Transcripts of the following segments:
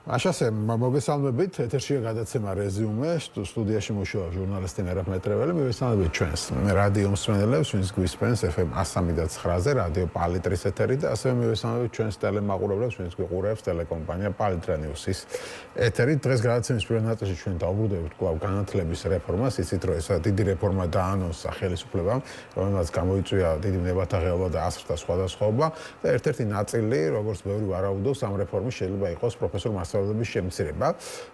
Așa მოგესალმებით, ეთერშია გადაცემა რეზიუმე, სტუდიაში მუშაობს ჟურნალისტი მერაბ მეტრეველი, მოგესალმებით ჩვენს რადიო მსმენელებს, ვინც გვისმენს FM 103.9-ზე, რადიო პალიტრის ეთერი და ასევე მოგესალმებით ჩვენს ტელემაყურებლებს, ვინც გვიყურებს ტელეკომპანია პალიტრა ნიუსის ეთერით. დღეს გადაცემის პირველ ნაწილში ჩვენ დავუბრუნდებით კვლავ განათლების რეფორმას, იცით რომ ეს დიდი რეფორმა დაანონსა ხელისუფლებამ, რომელმაც გამოიწვია დიდი ნებათაღელობა და ასრთა სხვადასხვაობა და ერთ-ერთი ნაწილი, როგორც ბევრი ვარაუდობს, ამ რეფორმის შეიძლება იყოს პროფესორ მასწავლებლების შემცირება.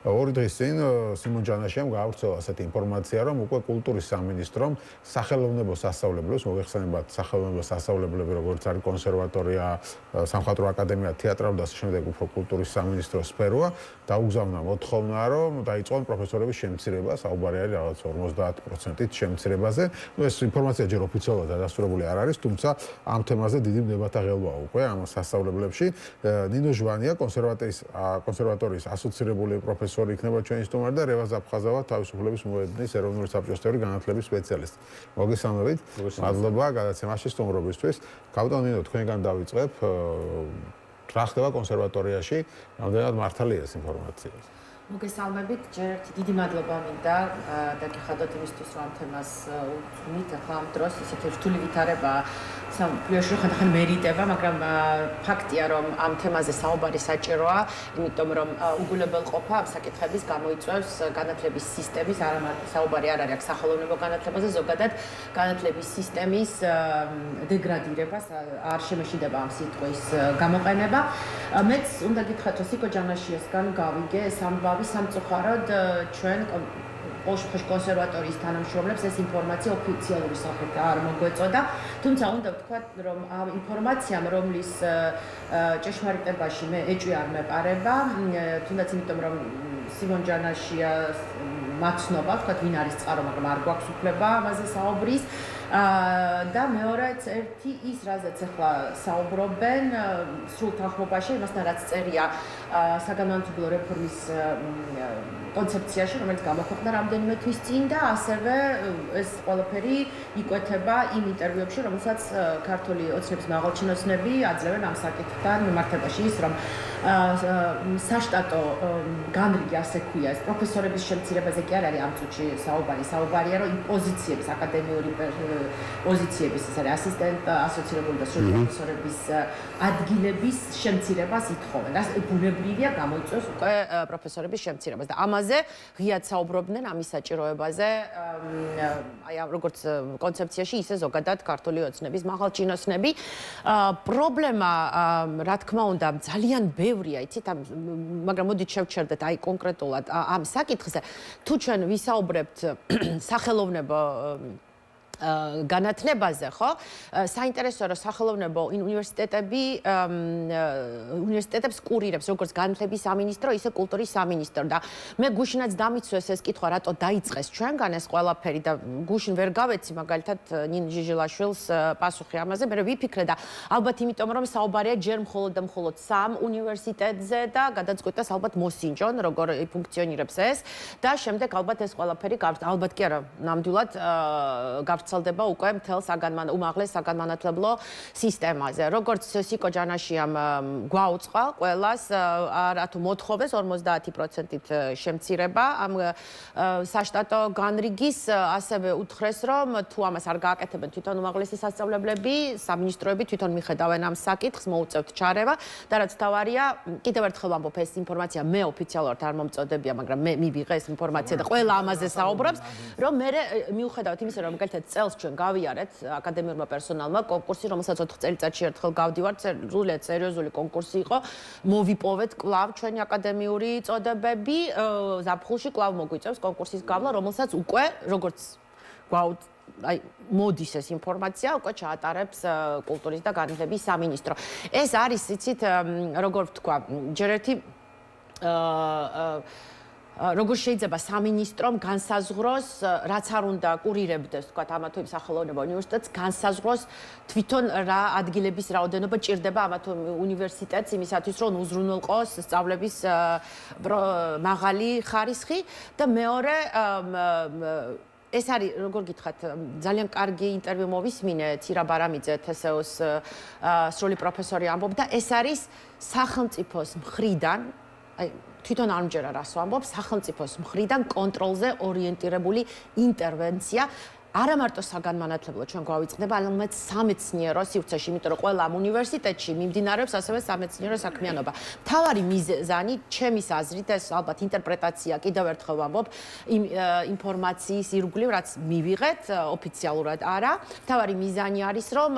ორი დღის წინ სიმონ ჯანაშიამ გაავრცელა ასეთი ინფორმაცია, რომ უკვე კულტურის სამინისტრომ სახელოვნებო სასწავლებლებს, მოგეხსენებათ სახელოვნებო სასწავლებლები, როგორც არის კონსერვატორია, სამხატვრო აკადემია, თეატრალური და შემდეგ უფრო კულტურის სამინისტროს სფეროა, დაუგზავნა მოთხოვნა, რომ დაიწყონ პროფესორების შემცირება, საუბარი არის რაღაც 50%-ით შემცირებაზე. ეს ინფორმაცია ჯერ ოფიციალურად დადასტურებული არ არის, თუმცა ამ თემაზე დიდი ნებათაღელობაა უკვე ამ სასწავლებლებში. ნინო ჟვანია კონსერვატორიის ასოცირებული პროფესორი იქნება ჩვენი სტუმარი და რევაზ აფხაზავა თავისუფლების მოედნის ეროვნული საბჭოს წევრი განათლების სპეციალისტი. მოგესალმებით. მადლობა გადაცემაში სტუმრობისთვის. კაპიტან ნინო, თქვენგან დავიწყებ. რა ხდება კონსერვატორიაში? რამდენად მართალია ეს ინფორმაცია? მოგესალმებით, ჯერ ერთი დიდი მადლობა მინდა დაგიხადოთ იმისთვის, რომ ამ თემას უძღვნით. ახლა ამ დროს ისეთი რთული ვითარება სამფლიოში ხანდახან მერიტება, მაგრამ ფაქტია, რომ ამ თემაზე საუბარი საჭიროა, იმიტომ რომ უგულებელყოფა ამ საკითხების გამოიწვევს განათლების სისტემის, არა მარტო საუბარი არ არის სახელოვნებო განათლებაზე, ზოგადად განათლების სისტემის დეგრადირებას, არ შემეშიდება ამ სიტყვის გამოყენება. მეც უნდა გითხრათ, რომ სიკო ჯანაშიასგან გავიგე ეს ამბავი სამწუხაროდ ჩვენ კონსერვატორიის თანამშრომლებს ეს ინფორმაცია ოფიციალური სახით არ მოგვეწოდა, თუმცა უნდა ვთქვათ, რომ ამ ინფორმაციამ, რომლის ჭეშმარიტებაში მე ეჭვი არ მეპარება, თუნდაც იმიტომ რომ სიმონ ჯანაშიას მაცნობა, ვთქვათ, ვინ არის წყარო, მაგრამ არ გვაქვს უფლება ამაზე საუბრის. და მეორეც ერთი ის, რაზეც ახლა საუბრობენ სრულ თანხმობაში, იმასთან რაც წერია საგანმანათლებლო რეფორმის კონცეფციაში, რომელიც გამოქვეყნდა რამდენიმე თვის წინ და ასევე ეს ყველაფერი იკვეთება იმ ინტერვიუებში, რომელსაც ქართული ოცნების მაღალჩინოსნები აძლევენ ამ საკითხთან მიმართებაში, ის რომ საშტატო განრიგი ასე ქვია, ეს პროფესორების შემცირებაზე კი არ არის ამ წუთში საუბარია, რომ იმ პოზიციების აკადემიური პოზიციების, ეს არის ასისტენტ ასოცირებული და სრული პროფესორების ადგილების შემცირებას ითხოვენ. რას ბუნებრივია გამოიწვევს უკვე პროფესორების შემცირებას და ამაზე ღიად საუბრობდნენ ამის საჭიროებაზე, აი როგორც კონცეფციაში, ისე ზოგადად ქართული ოცნების მაღალჩინოსნები. პრობლემა, რა თქმა უნდა, ძალიან ბევრია, იცით, მაგრამ მოდით შევჩერდეთ აი კონკრეტულად ამ საკითხზე. თუ ჩვენ ვისაუბრებთ სახელოვნებო განათლებაზე, ხო? საინტერესოა, რომ სახელოვნებო უნივერსიტეტებს კურირებს როგორც განათლების სამინისტრო, ისე კულტურის სამინისტრო და მე გუშინაც დამიცვეს ეს კითხვა, რატო დაიწყეს ჩვენგან ეს ყველაფერი და გუშინ ვერ გავეცი მაგალითად ნინ ჟიჟილაშვილს პასუხი ამაზე, მე ვიფიქრე და ალბათ იმიტომ რომ საუბარია ჯერ მხოლოდ და მხოლოდ სამ უნივერსიტეტზე და გადაწყვიტეს ალბათ მოსინჯონ, როგორ ფუნქციონირებს ეს და შემდეგ ალბათ ეს ყველაფერი ალბათ კი არა, ნამდვილად ვრცელდება უკვე მთელ უმაღლეს საგანმანათლებლო სისტემაზე. როგორც სიკო ჯანაშიამ გვაუწყა ყველას რატო მოთხოვეს 50%-ით შემცირება ამ საშტატო განრიგის, ასევე უთხრეს, რომ თუ ამას არ გააკეთებენ თვითონ უმაღლესი სასწავლებლები, სამინისტროები თვითონ მიხედავენ ამ საკითხს, მოუწევთ ჩარევა და რაც თავარია, კიდევ ერთხელ ვამბობ, ეს ინფორმაცია მე ოფიციალურად არ მომწოდებია, მაგრამ მე მივიღე ეს ინფორმაცია და ყველა ამაზე საუბრობს, რომ მე მიუხედავად იმისა, რომ მაგალითად წელს ჩვენ გავიარეთ აკადემიურმა პერსონალმა კონკურსი, რომელსაც 4 წელიწადში ერთხელ გავდივართ, სრულიად სერიოზული კონკურსი იყო. მოვიპოვეთ კვლავ ჩვენი აკადემიური წოდებები, ზაფხულში კვლავ მოგვიწევს კონკურსის გავლა, რომელსაც უკვე როგორც აი მოდის ეს ინფორმაცია, უკვე ჩაატარებს კულტურის და განათლების სამინისტრო. ეს არის, იცით, როგორ ვთქვა, ჯერ ერთი როგორ შეიძლება სამინისტრომ განსაზღვროს, რაც არ უნდა კურირებდეს, თქვათ, ამა თუ იმ სახელოვნებო უნივერსიტეტს, განსაზღვროს თვითონ რა ადგილების რაოდენობა ჭირდება ამა თუ უნივერსიტეტს იმისათვის, რომ უზრუნველყოს სწავლების მაღალი ხარისხი და მეორე ეს არის, როგორ გითხრათ, ძალიან კარგი ინტერვიუ მოვისმინე ცირა ბარამიძე თსეოს სრული პროფესორი ამბობდა, ეს არის სახელმწიფოს მხრიდან აი თვითონ არ მჯერა რას ვამბობ, სახელმწიფოს მხრიდან კონტროლზე ორიენტირებული ინტერვენცია არა მარტო საგანმანათლებლო ჩვენ გვავიწყდება, არამედ სამეცნიერო სივრცეში, იმიტომ რომ ყველა ამ უნივერსიტეტში მიმდინარეობს ასევე სამეცნიერო საქმიანობა. მთავარი მიზანი, ჩემის აზრით, ეს ალბათ ინტერპრეტაცია, კიდევ ერთხელ ვამბობ, ინფორმაციის ირგვლივ, რაც მივიღეთ, ოფიციალურად არა. მთავარი მიზანი არის, რომ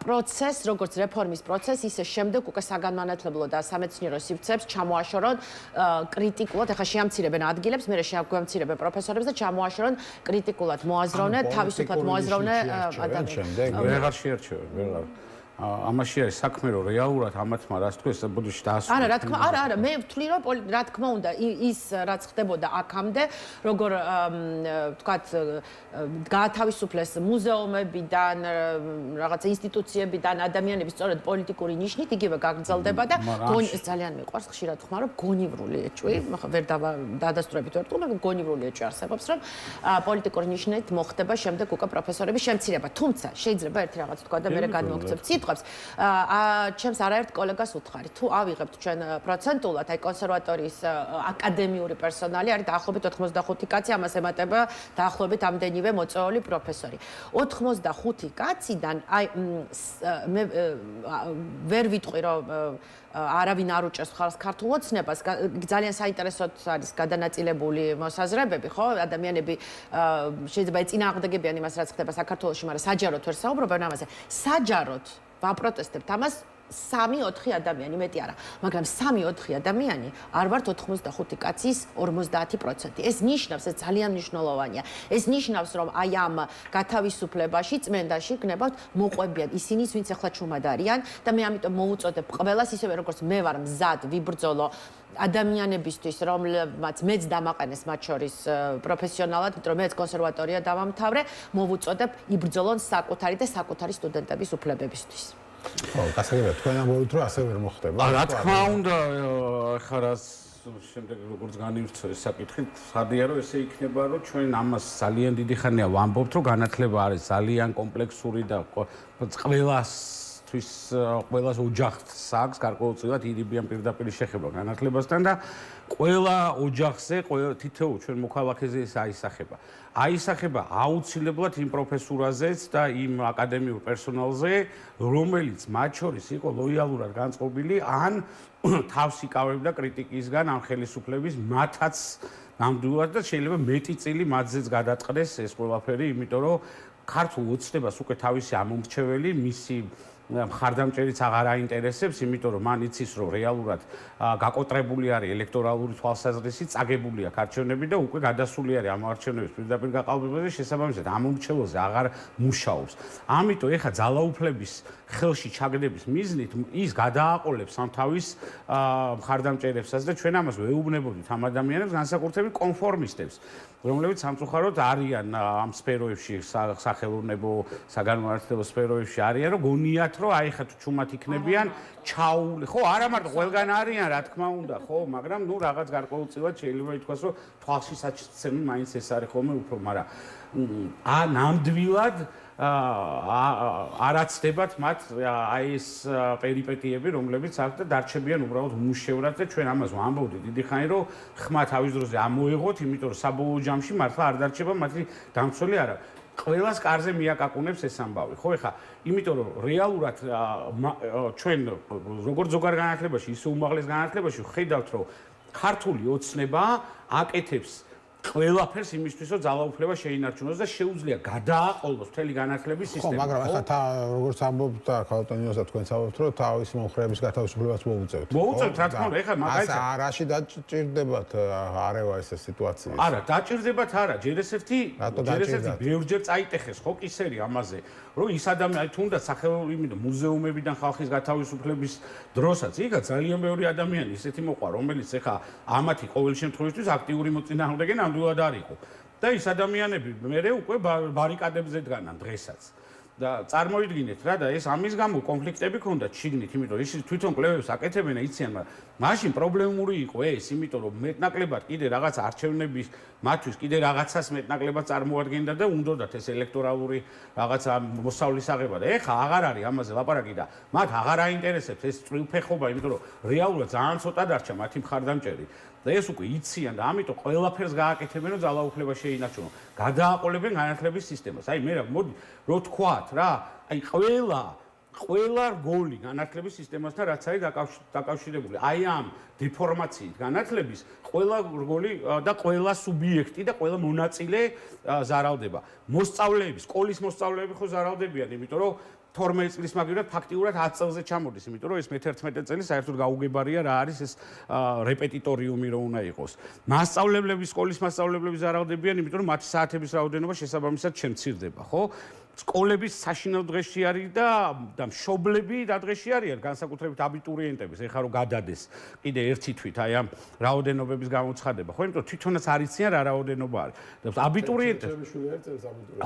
პროცესს, როგორც რეფორმის პროცესს, ისე შემდეგ უკვე საგანმანათლებლო და სამეცნიერო სივრცეებს ჩამოაშორონ კრიტიკულად, ახლა შეამცირებენ ადგილებს, მერე შეამცირებენ პროფესორებს და ჩამოაშორონ კრიტიკულად მოაზროვნე, თავისუფლად მოაზროვნე ადამიანებს. ვეღარ შეერჩევენ, ვეღარ. ამაში არის საქმე, რომ რეალურად ამათმა რას თქვეს, ბოდიში დაასრულეს. არა, რა თქმა უნდა, არა, მე ვთვლი, რომ რა თქმა უნდა, ის რაც ხდებოდა აქამდე, როგორ ვთქვათ, გაათავისუფლეს მუზეუმებიდან, რაღაც ინსტიტუციებიდან ადამიანების სწორედ პოლიტიკური ნიშნით, იგივე გაგრძელდება და ძალიან მიყვარს ხშირად ხმა, რომ გონივრული ეჭვი, ვერ დადასტურებით ვერ ვთქვი, მაგრამ გონივრული ეჭვი არსებობს, რომ პოლიტიკური ნიშნით მოხდება შემდეგ უკვე პროფესორების შემცირება. თუმცა შეიძლება ერთი რაღაც თქვა და მე გადმოგცემ სიტყვას. ჩემს არაერთ კოლეგას უთხარი, თუ ავიღებთ ჩვენ პროცენტულად, აი კონსერვატორიის აკადემიური პერსონალი არის დაახლოებით 85 კაცი, ამას ემატება დაახლოებით ამდენივე მოწვეული პროფესორი. 85 კაციდან აი მე ვერ ვიტყვი, რომ არავინ არ უჭერს ხალხს ქართულ ოცნებას, ძალიან საინტერესოდ არის გადანაწილებული მოსაზრებები, ხო? ადამიანები შეიძლება ეწინააღმდეგებიან იმას, რაც ხდება საქართველოში, მაგრამ საჯაროდ ვერ საუბრობენ ამაზე. საჯაროდ ვაპროტესტებთ ამას 3-4 ადამიანი, მეტი არა, მაგრამ 3-4 ადამიანი არ ვართ 85 კაცის 50%. ეს ნიშნავს, ეს ძალიან მნიშვნელოვანია. ეს ნიშნავს, რომ აი ამ გათავისუფლებაში, წმენდაში გნებავთ მოყვებიან ისინი, ვინც ახლა ჩუმად არიან და მე ამიტომ მოუწოდებ ყველას, ისევე როგორც მე ვარ მზად ვიბრძოლო ადამიანებისთვის, რომლებმაც მეც დამაყენეს მათ შორის პროფესიონალად, იმიტომ რომ მეც კონსერვატორია დავამთავრე, მოვუწოდებ იბრძოლონ საკუთარი და საკუთარი სტუდენტების უფლებებისთვის. ხო, გასაგებია, თქვენ ამბობთ, რომ ასე ვერ მოხდება. რა თქმა უნდა, ხა რას შემდეგ როგორც განივცეს საკითხი, ხადია რომ ესე იქნება, რომ ჩვენ ამას ძალიან დიდი ხანია ვამბობთ, რომ განათლება არის ძალიან კომპლექსური და ყველას ოჯახს აქვს გარკვეულწილად ირიბიან პირდაპირ შეხება განათლებასთან და ყველა ოჯახზე, თითოეულ ჩვენ მოქალაქეზე ეს აისახება. აისახება აუცილებლად იმ პროფესურაზეც და იმ აკადემიურ პერსონალზე, რომელიც მათ შორის იყო ლოიალურად განწყობილი ან თავს იკავებდა კრიტიკისგან ამ ხელისუფლების მათაც ნამდვილად და შეიძლება მეტი წილი მათზეც გადაწყდეს ეს ყველაფერი, იმიტომ რომ ქართულ ოცნებას უკვე თავისი ამომრჩეველი მისი მხარდამჭერიც აღარ აინტერესებს, იმიტომ რომ მან იცის, რომ რეალურად გაკოტრებული არის ელექტორალური თვალსაზრისით, წაგებული აქვს არჩევნები და უკვე გადასული არის ამ არჩევნების პირდაპირ გაყალბებაზე, შესაბამისად ამომრჩეველზე აღარ მუშაობს. ამიტომ ეხა ძალაუფლების ხელში ჩაგდების მიზნით ის გადააყოლებს ამ თავის მხარდამჭერებსაც და ჩვენ ამას ვეუბნებოდით ამ ადამიანებს, განსაკუთრებით კონფორმისტებს, რომლებიც სამწუხაროდ არიან ამ სფეროებში, სახელოვნებო, საგანმანათლებლო სფეროებში არიან, რომ გონიათ, რომ აი ხა თუ ჩუმად იქნებიან, ჩაული, ხო, არა მარტო ყველგან არიან, რა თქმა უნდა, ხო, მაგრამ ნუ რაღაც გარკვეულწილად შეიძლება ითქვას, რომ თვალში საჩცემი მაინც ეს არის ხოლმე უფრო, მაგრამ ნამდვილად არაცდებათ მათ აი ეს პერიპეტიები, რომლებიც აქვს და დარჩებიან უბრალოდ მუშევრად და ჩვენ ამას ვამბობდით დიდი ხანი, რომ ხმა თავის დროზე ამოეღოთ, იმიტომ რომ საბოლოო ჯამში მართლა არ დარჩება მათი დამცველი არა. ყველას კარზე მიაკაკუნებს ეს ამბავი. ხო, ეხა, იმიტომ რომ რეალურად ჩვენ როგორც ზოგადად განათლებაში, ისე უმაღლეს განათლებაში ხედავთ, რომ ქართული ოცნება აკეთებს ყველაფერს იმისთვის, რომ ძალაუფლება შეინარჩუნოს და შეუძლია გადააყოლოს მთელი განათლების სისტემა. ხო, მაგრამ ახლა როგორც ამბობთ და ქალტონიოს და თქვენც ამბობთ, რომ თავის მომხრეების გათავისუფლებას მოუწევთ. მოუწევთ, რა თქმა უნდა, ეხლა მაგალითად არაში დაჭირდებათ არევა ეს სიტუაცია. არა, დაჭირდებათ არა, ჯერ ესეთი ბევრჯერ წაიტეხეს ხო კისერი ამაზე, რომ ის ადამიანი თუნდაც სახელმწიფო მუზეუმებიდან ხალხის გათავისუფლების დროსაც იქა ძალიან ბევრი ადამიანი ისეთი მოყვა, რომელიც ეხლა ამათი ყოველ შემთხვევაში აქტიური მოწინააღმდეგე ნამდვილად არ იყო. და ის ადამიანები მერე უკვე ბარიკადებზე დგანან დღესაც. და წარმოიდგინეთ რა და ეს ამის გამო კონფლიქტები ქონდათ შიგნით, იმიტომ რომ ის თვითონ კვლევებს აკეთებენ და იციან, მაგრამ მაშინ პრობლემური იყო ეს, იმიტომ რომ მეტნაკლებად კიდე რაღაც არჩევნების მათთვის კიდე რაღაცას მეტნაკლებად წარმოადგენდა და უნდათ ეს ელექტორალური რაღაცა მოსავლის აღება და ეხა აღარ არის ამაზე ლაპარაკი და მათ აღარ აინტერესებს ეს წვრილფეხობა, იმიტომ რომ რეალურად ძალიან ცოტა დარჩა მათი მხარდამჭერი და ეს უკვე იციან და ამიტომ ყველაფერს გააკეთებენ რომ ძალაუფლება შეინარჩუნონ. გადააყოლებენ განათლების სისტემას. აი მე რა მოდი რო თქვათ რა, აი ყველა რგოლი განათლების სისტემასთან რაც არის დაკავშირებული. აი ამ დეფორმაციით განათლების ყველა რგოლი და ყველა სუბიექტი და ყველა მონაწილე ზარალდება. მოსწავლეები, სკოლის მოსწავლეები ხო ზარალდებიან, იმიტომ რომ 12 წლის მაგივრად ფაქტიურად 10 წელზე ჩამოდის, იმიტომ რომ ეს მე-11 წელი საერთოდ გაუგებარია რა არის ეს რეპეტიტორიუმი რო უნდა იყოს. მასწავლებლები, სკოლის მასწავლებლები ზარალდებიან, იმიტომ რომ მათი საათების რაოდენობა შესაბამისად შემცირდება, ხო? სკოლების საშინაო დღეში არის და მშობლები და დღეში არიან განსაკუთრებით აბიტურიენტების ეხლა რომ გადადეს კიდე ერთი თვით აი ამ რაოდენობების გამოცხადება ხო იმიტომ თვითონაც არიციან რა რაოდენობა არის და აბიტურიენტები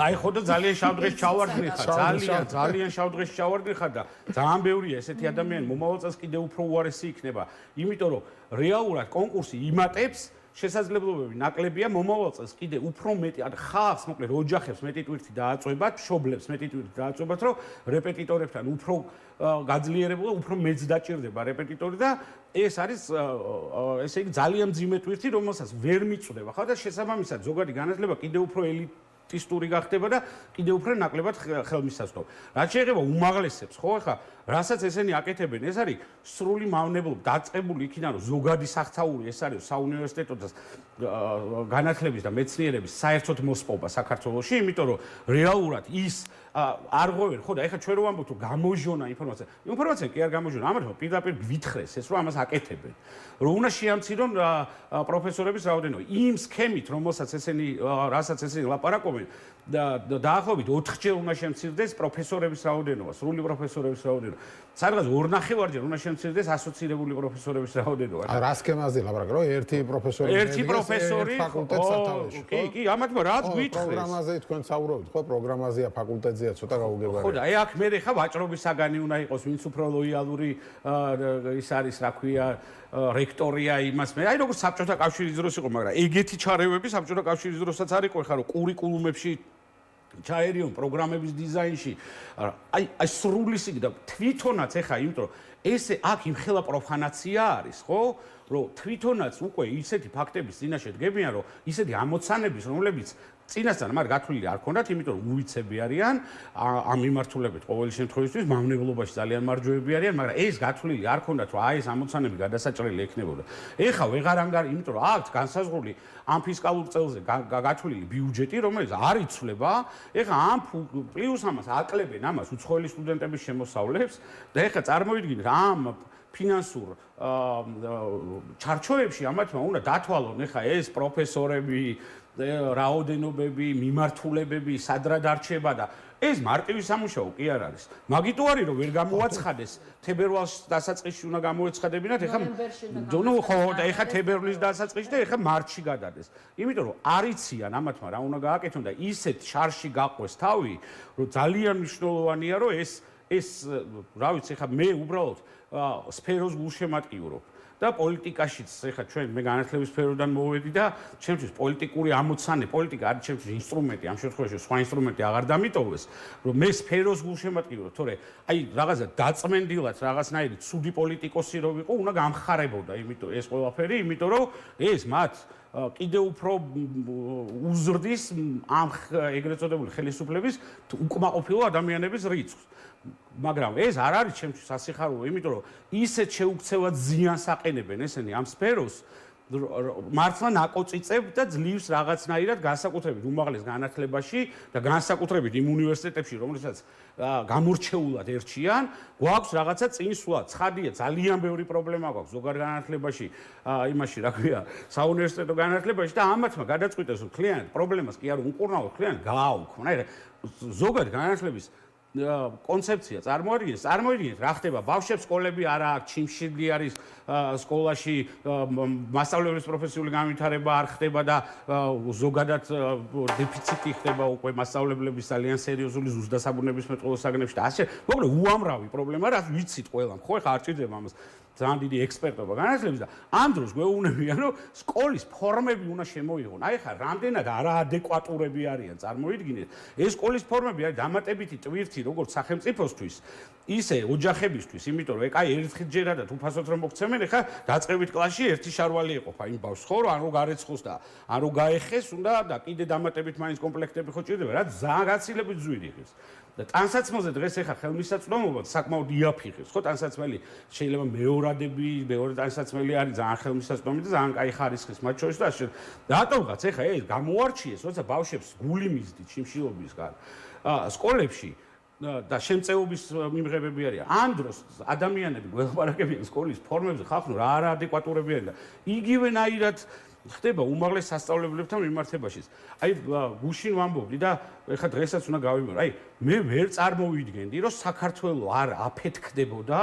აი ხო და ძალიან შავ დღეს ჩავარდნი ხარ ძალიან შავ დღეს ჩავარდნი ხარ და ძალიან ბევრია ესეთი ადამიანი მომავალ წელს კიდე უფრო უარესი იქნება იმიტომ რომ რეალურად კონკურსი იმატებს შესაძლებლობები ნაკლებია მომავალ წელს კიდე უფრო მეტი ხალხს მოკლედ ოჯახებს მეტი ტვირთი დააწვევათ, მშობლებს მეტი ტვირთი დააწვევათ, რომ რეპეტიტორებთან უფრო გაძლიერებულა, უფრო მეც დაჭირდება რეპეტიტორი და ეს არის ესე იგი ძალიან მძიმე ტვირთი, რომელსაც ვერ მიწვდება. ხო და შესაბამისად ზოგადი განათლება კიდე უფრო ელიტისტური გახდება და კიდე უფრო ნაკლებად ხელმისაწვდომ. რაც შეეხება უმაღლესებს, ხო ახლა რასაც ესენი აკეთებენ, ეს არის სრული მავნებლობა, დაწყებული იქიდან რომ ზოგადი სახთაური ეს არის საუნივერსიტეტო და განათლების და მეცნიერების საერთოდ მოსპობა საქართველოში, იმიტომ რომ რეალურად ის არ ღვევენ, ხო და ეხლა ჩვენ რო ვამბობთ რომ გამოჟონა ინფორმაცია კი არ გამოჟონა, ამიტომ პირდაპირ გვითხრეს ეს რომ ამას აკეთებენ. რომ უნდა შეამცირონ პროფესორების რაოდენობა. იმ სქემით, რომელსაც რასაც ესენი ლაპარაკობენ და დაახლოებით 4-ჯერ უნდა შემცირდეს პროფესორების რაოდენობა, სრული პროფესორების რაოდენობა. სადღაც 2.5-ჯერ უნდა შემცირდეს ასოცირებული პროფესორების რაოდენობა. რა სქემაზე ლაპარაკობ, რომ ერთი პროფესორი ფაკულტეტს სათავეში, ხო? კი, ამათმა რაც გვითხრეს. პროგრამაზე თქვენ საუბრობთ, ხო? პროგრამაზეა, ფაკულტეტზეა, ცოტა გაუგებარია. ხო და აი აქ მე ხა ვაჭრობის საგანი უნდა იყოს, ვინც უფრო ლოიალური ის არის, რა ქვია, რექტორია იმას მე. აი როგორც საბჭოთა კავშირის დროს იყო, მაგრამ ეგეთი ჩარევები საბჭოთა კავშირის დროსაც არ იყო, ხა რომ კურიკულუმებში ჩაერიონ პროგრამების დიზაინში. აი სრული სიგ და თვითონაც ეხა იმიტომ რომ ესე აქ იმხელა პროფანაცია არის, ხო? რომ თვითონაც უკვე ისეთი ფაქტების წინაშე დგებიან, რომ ისეთი ამოცანების, რომლებიც წინასწარ მათ გათვლილი არ ქონდათ, იმიტომ რომ უვიცები არიან ამ მიმართულებით ყოველი შემთხვევისთვის მავნებლობაში ძალიან მარჯვეები არიან, მაგრამ ეს გათვლილი არ ქონდათ, რომ აი ეს ამოცანები გადასაჭრელი ექნებოდა. ეხა ვეღარ ანგარი, იმიტომ რომ აქვთ განსაზღვრული ამ ფისკალურ წელზე გათვლილი ბიუჯეტი, რომელიც არ იცვლება. ეხა ამ პლუს ამას აკლებენ ამას უცხოელი სტუდენტების შემოსავლებს და ეხა წარმოიდგინეთ ამ ფინანსურ ჩარჩოებში ამათმა უნდა დათვალონ ეხა ეს პროფესორები, რაოდენობები, მიმართულებები, სადრად არჩება და ეს მარტივი სამუშაო კი არ არის. მაგიტო არის რომ ვერ გამოაცხადეს თებერვალს დასაწყისში უნდა გამოეცხადებინათ, ეხა ხო და ეხა თებერვლის დასაწყისში და ეხა მარტში გადადეს. იმიტომ რომ არიციან ამათმა რა უნდა გააკეთონ და ისეთ შარში გაყვეს თავი, რომ ძალიან მნიშვნელოვანია რომ ეს რა ვიცი, ეხა მე უბრალოდ სფეროს გულშემატკივრობ. და პოლიტიკაშიც ეხლა ჩვენ მე განათლების სფეროდან მოვედი და ჩემთვის პოლიტიკური ამოცანა, პოლიტიკა არის ჩემთვის ინსტრუმენტი, ამ შემთხვევაში სხვა ინსტრუმენტი აღარ დამიტოვეს, რომ მე სფეროს გულშემატკივრო, თორე აი რაღაცა დაწმენდილად რაღაცნაირი ცუდი პოლიტიკოსი რო ვიყო, უნდა გამხარებოდა, იმიტომ ეს ყველაფერი, იმიტომ რომ ეს მათ კიდე უფრო უზრდის ამ ეგრეთ წოდებული ხელისუფლების უკმაყოფილო ადამიანების რიცხვს. მაგრამ ეს არ არის ჩემთვის სასიხარულო, იმიტომ რომ ისეთ შეუქცევად ზიანს აყენებენ ესენი ამ სფეროს, მართლა ნაკოწიწებ და ძლივს რაღაცნაირად განსაკუთრებით უმაღლეს განათლებაში და განსაკუთრებით იმ უნივერსიტეტებში, რომელსაც გამორჩეულად ერჩიან, გვაქვს რაღაცა წინსვლა, ცხადია, ძალიან ბევრი პრობლემა გვაქვს ზოგადად განათლებაში, იმაში, რა ქვია, საუნივერსიტეტო განათლებაში და ამათმა გადაწყვიტეს, რომ ქლიანად პრობლემას კი არ უყურნაოთ, ქლიანად გააუქმონ. აი ზოგადად განათლების კონცეფცია წარმოიდგინეთ რა ხდება ბავშვებს სკოლები არა აქვს ჩიმშილი არის სკოლაში მასწავლებლის პროფესიული განვითარება არ ხდება და ზოგადად დეფიციტი ხდება უკვე მასწავლებლების ძალიან სერიოზული ზუსტდასაბრუნების მეტყველო საგნებში და ასე მოკლედ უამრავი პრობლემა რაც ვიცით ყველამ ხო ხა არ ჭირდება ამას ძალიან დიდი ექსპერტობა განათლების და ამ დროს გვეუბნებიან რომ სკოლის ფორმები უნდა შემოიღონ. აი ხა რამდენად არაადეკვატურები არიან წარმოიდგინეთ. ეს სკოლის ფორმები არის დამატებითი ტვირთი როგორც სახელმწიფოსთვის, ისე ოჯახებისთვის, იმიტომ რომ ეკაი ერთხელ ჯერა და უფასოდ რომ მოგცემენ, ხა დაწყებით კლასში ერთი შარვალი ეყოფა იმ ბავშვს ხო რომ არ გაარეცხოს და არ გაეხეს უნდა და კიდე დამატებით მაინც კომპლექტები ხო ჭირდება, რაც ძალიან გაცილებით ზვირი ხის. და ტანსაცმელზე დღეს ახლა ხელმისაწვდომობა საკმაოდ იაფიხებს, ხო ტანსაცმელი შეიძლება მეორე ტანსაცმელი არის ძალიან ხელმისაწვდომი და ძალიან კაი ხარისხის მათ შორის და ასე. რატომღაც ახლა ეს გამოარჩიეს, როცა ბავშვებს გული მისდით შიმშილობისგან სკოლებში და შემწეობის მიმღებები არიან. ამ დროს ადამიანები გველაპარაკებიან სკოლის ფორმებზე, ხახნო რა არაადეკვატურები არიან და იგივენაირად ხდება უმაღლეს სასწავლებლებთან მიმართებაშიც. აი გუშინ ვამბობდი და ეხლა დღესაც უნდა გავიმეორო. აი მე ვერ წარმოვიდგენდი რომ საქართველოს არ აფეთქდებოდა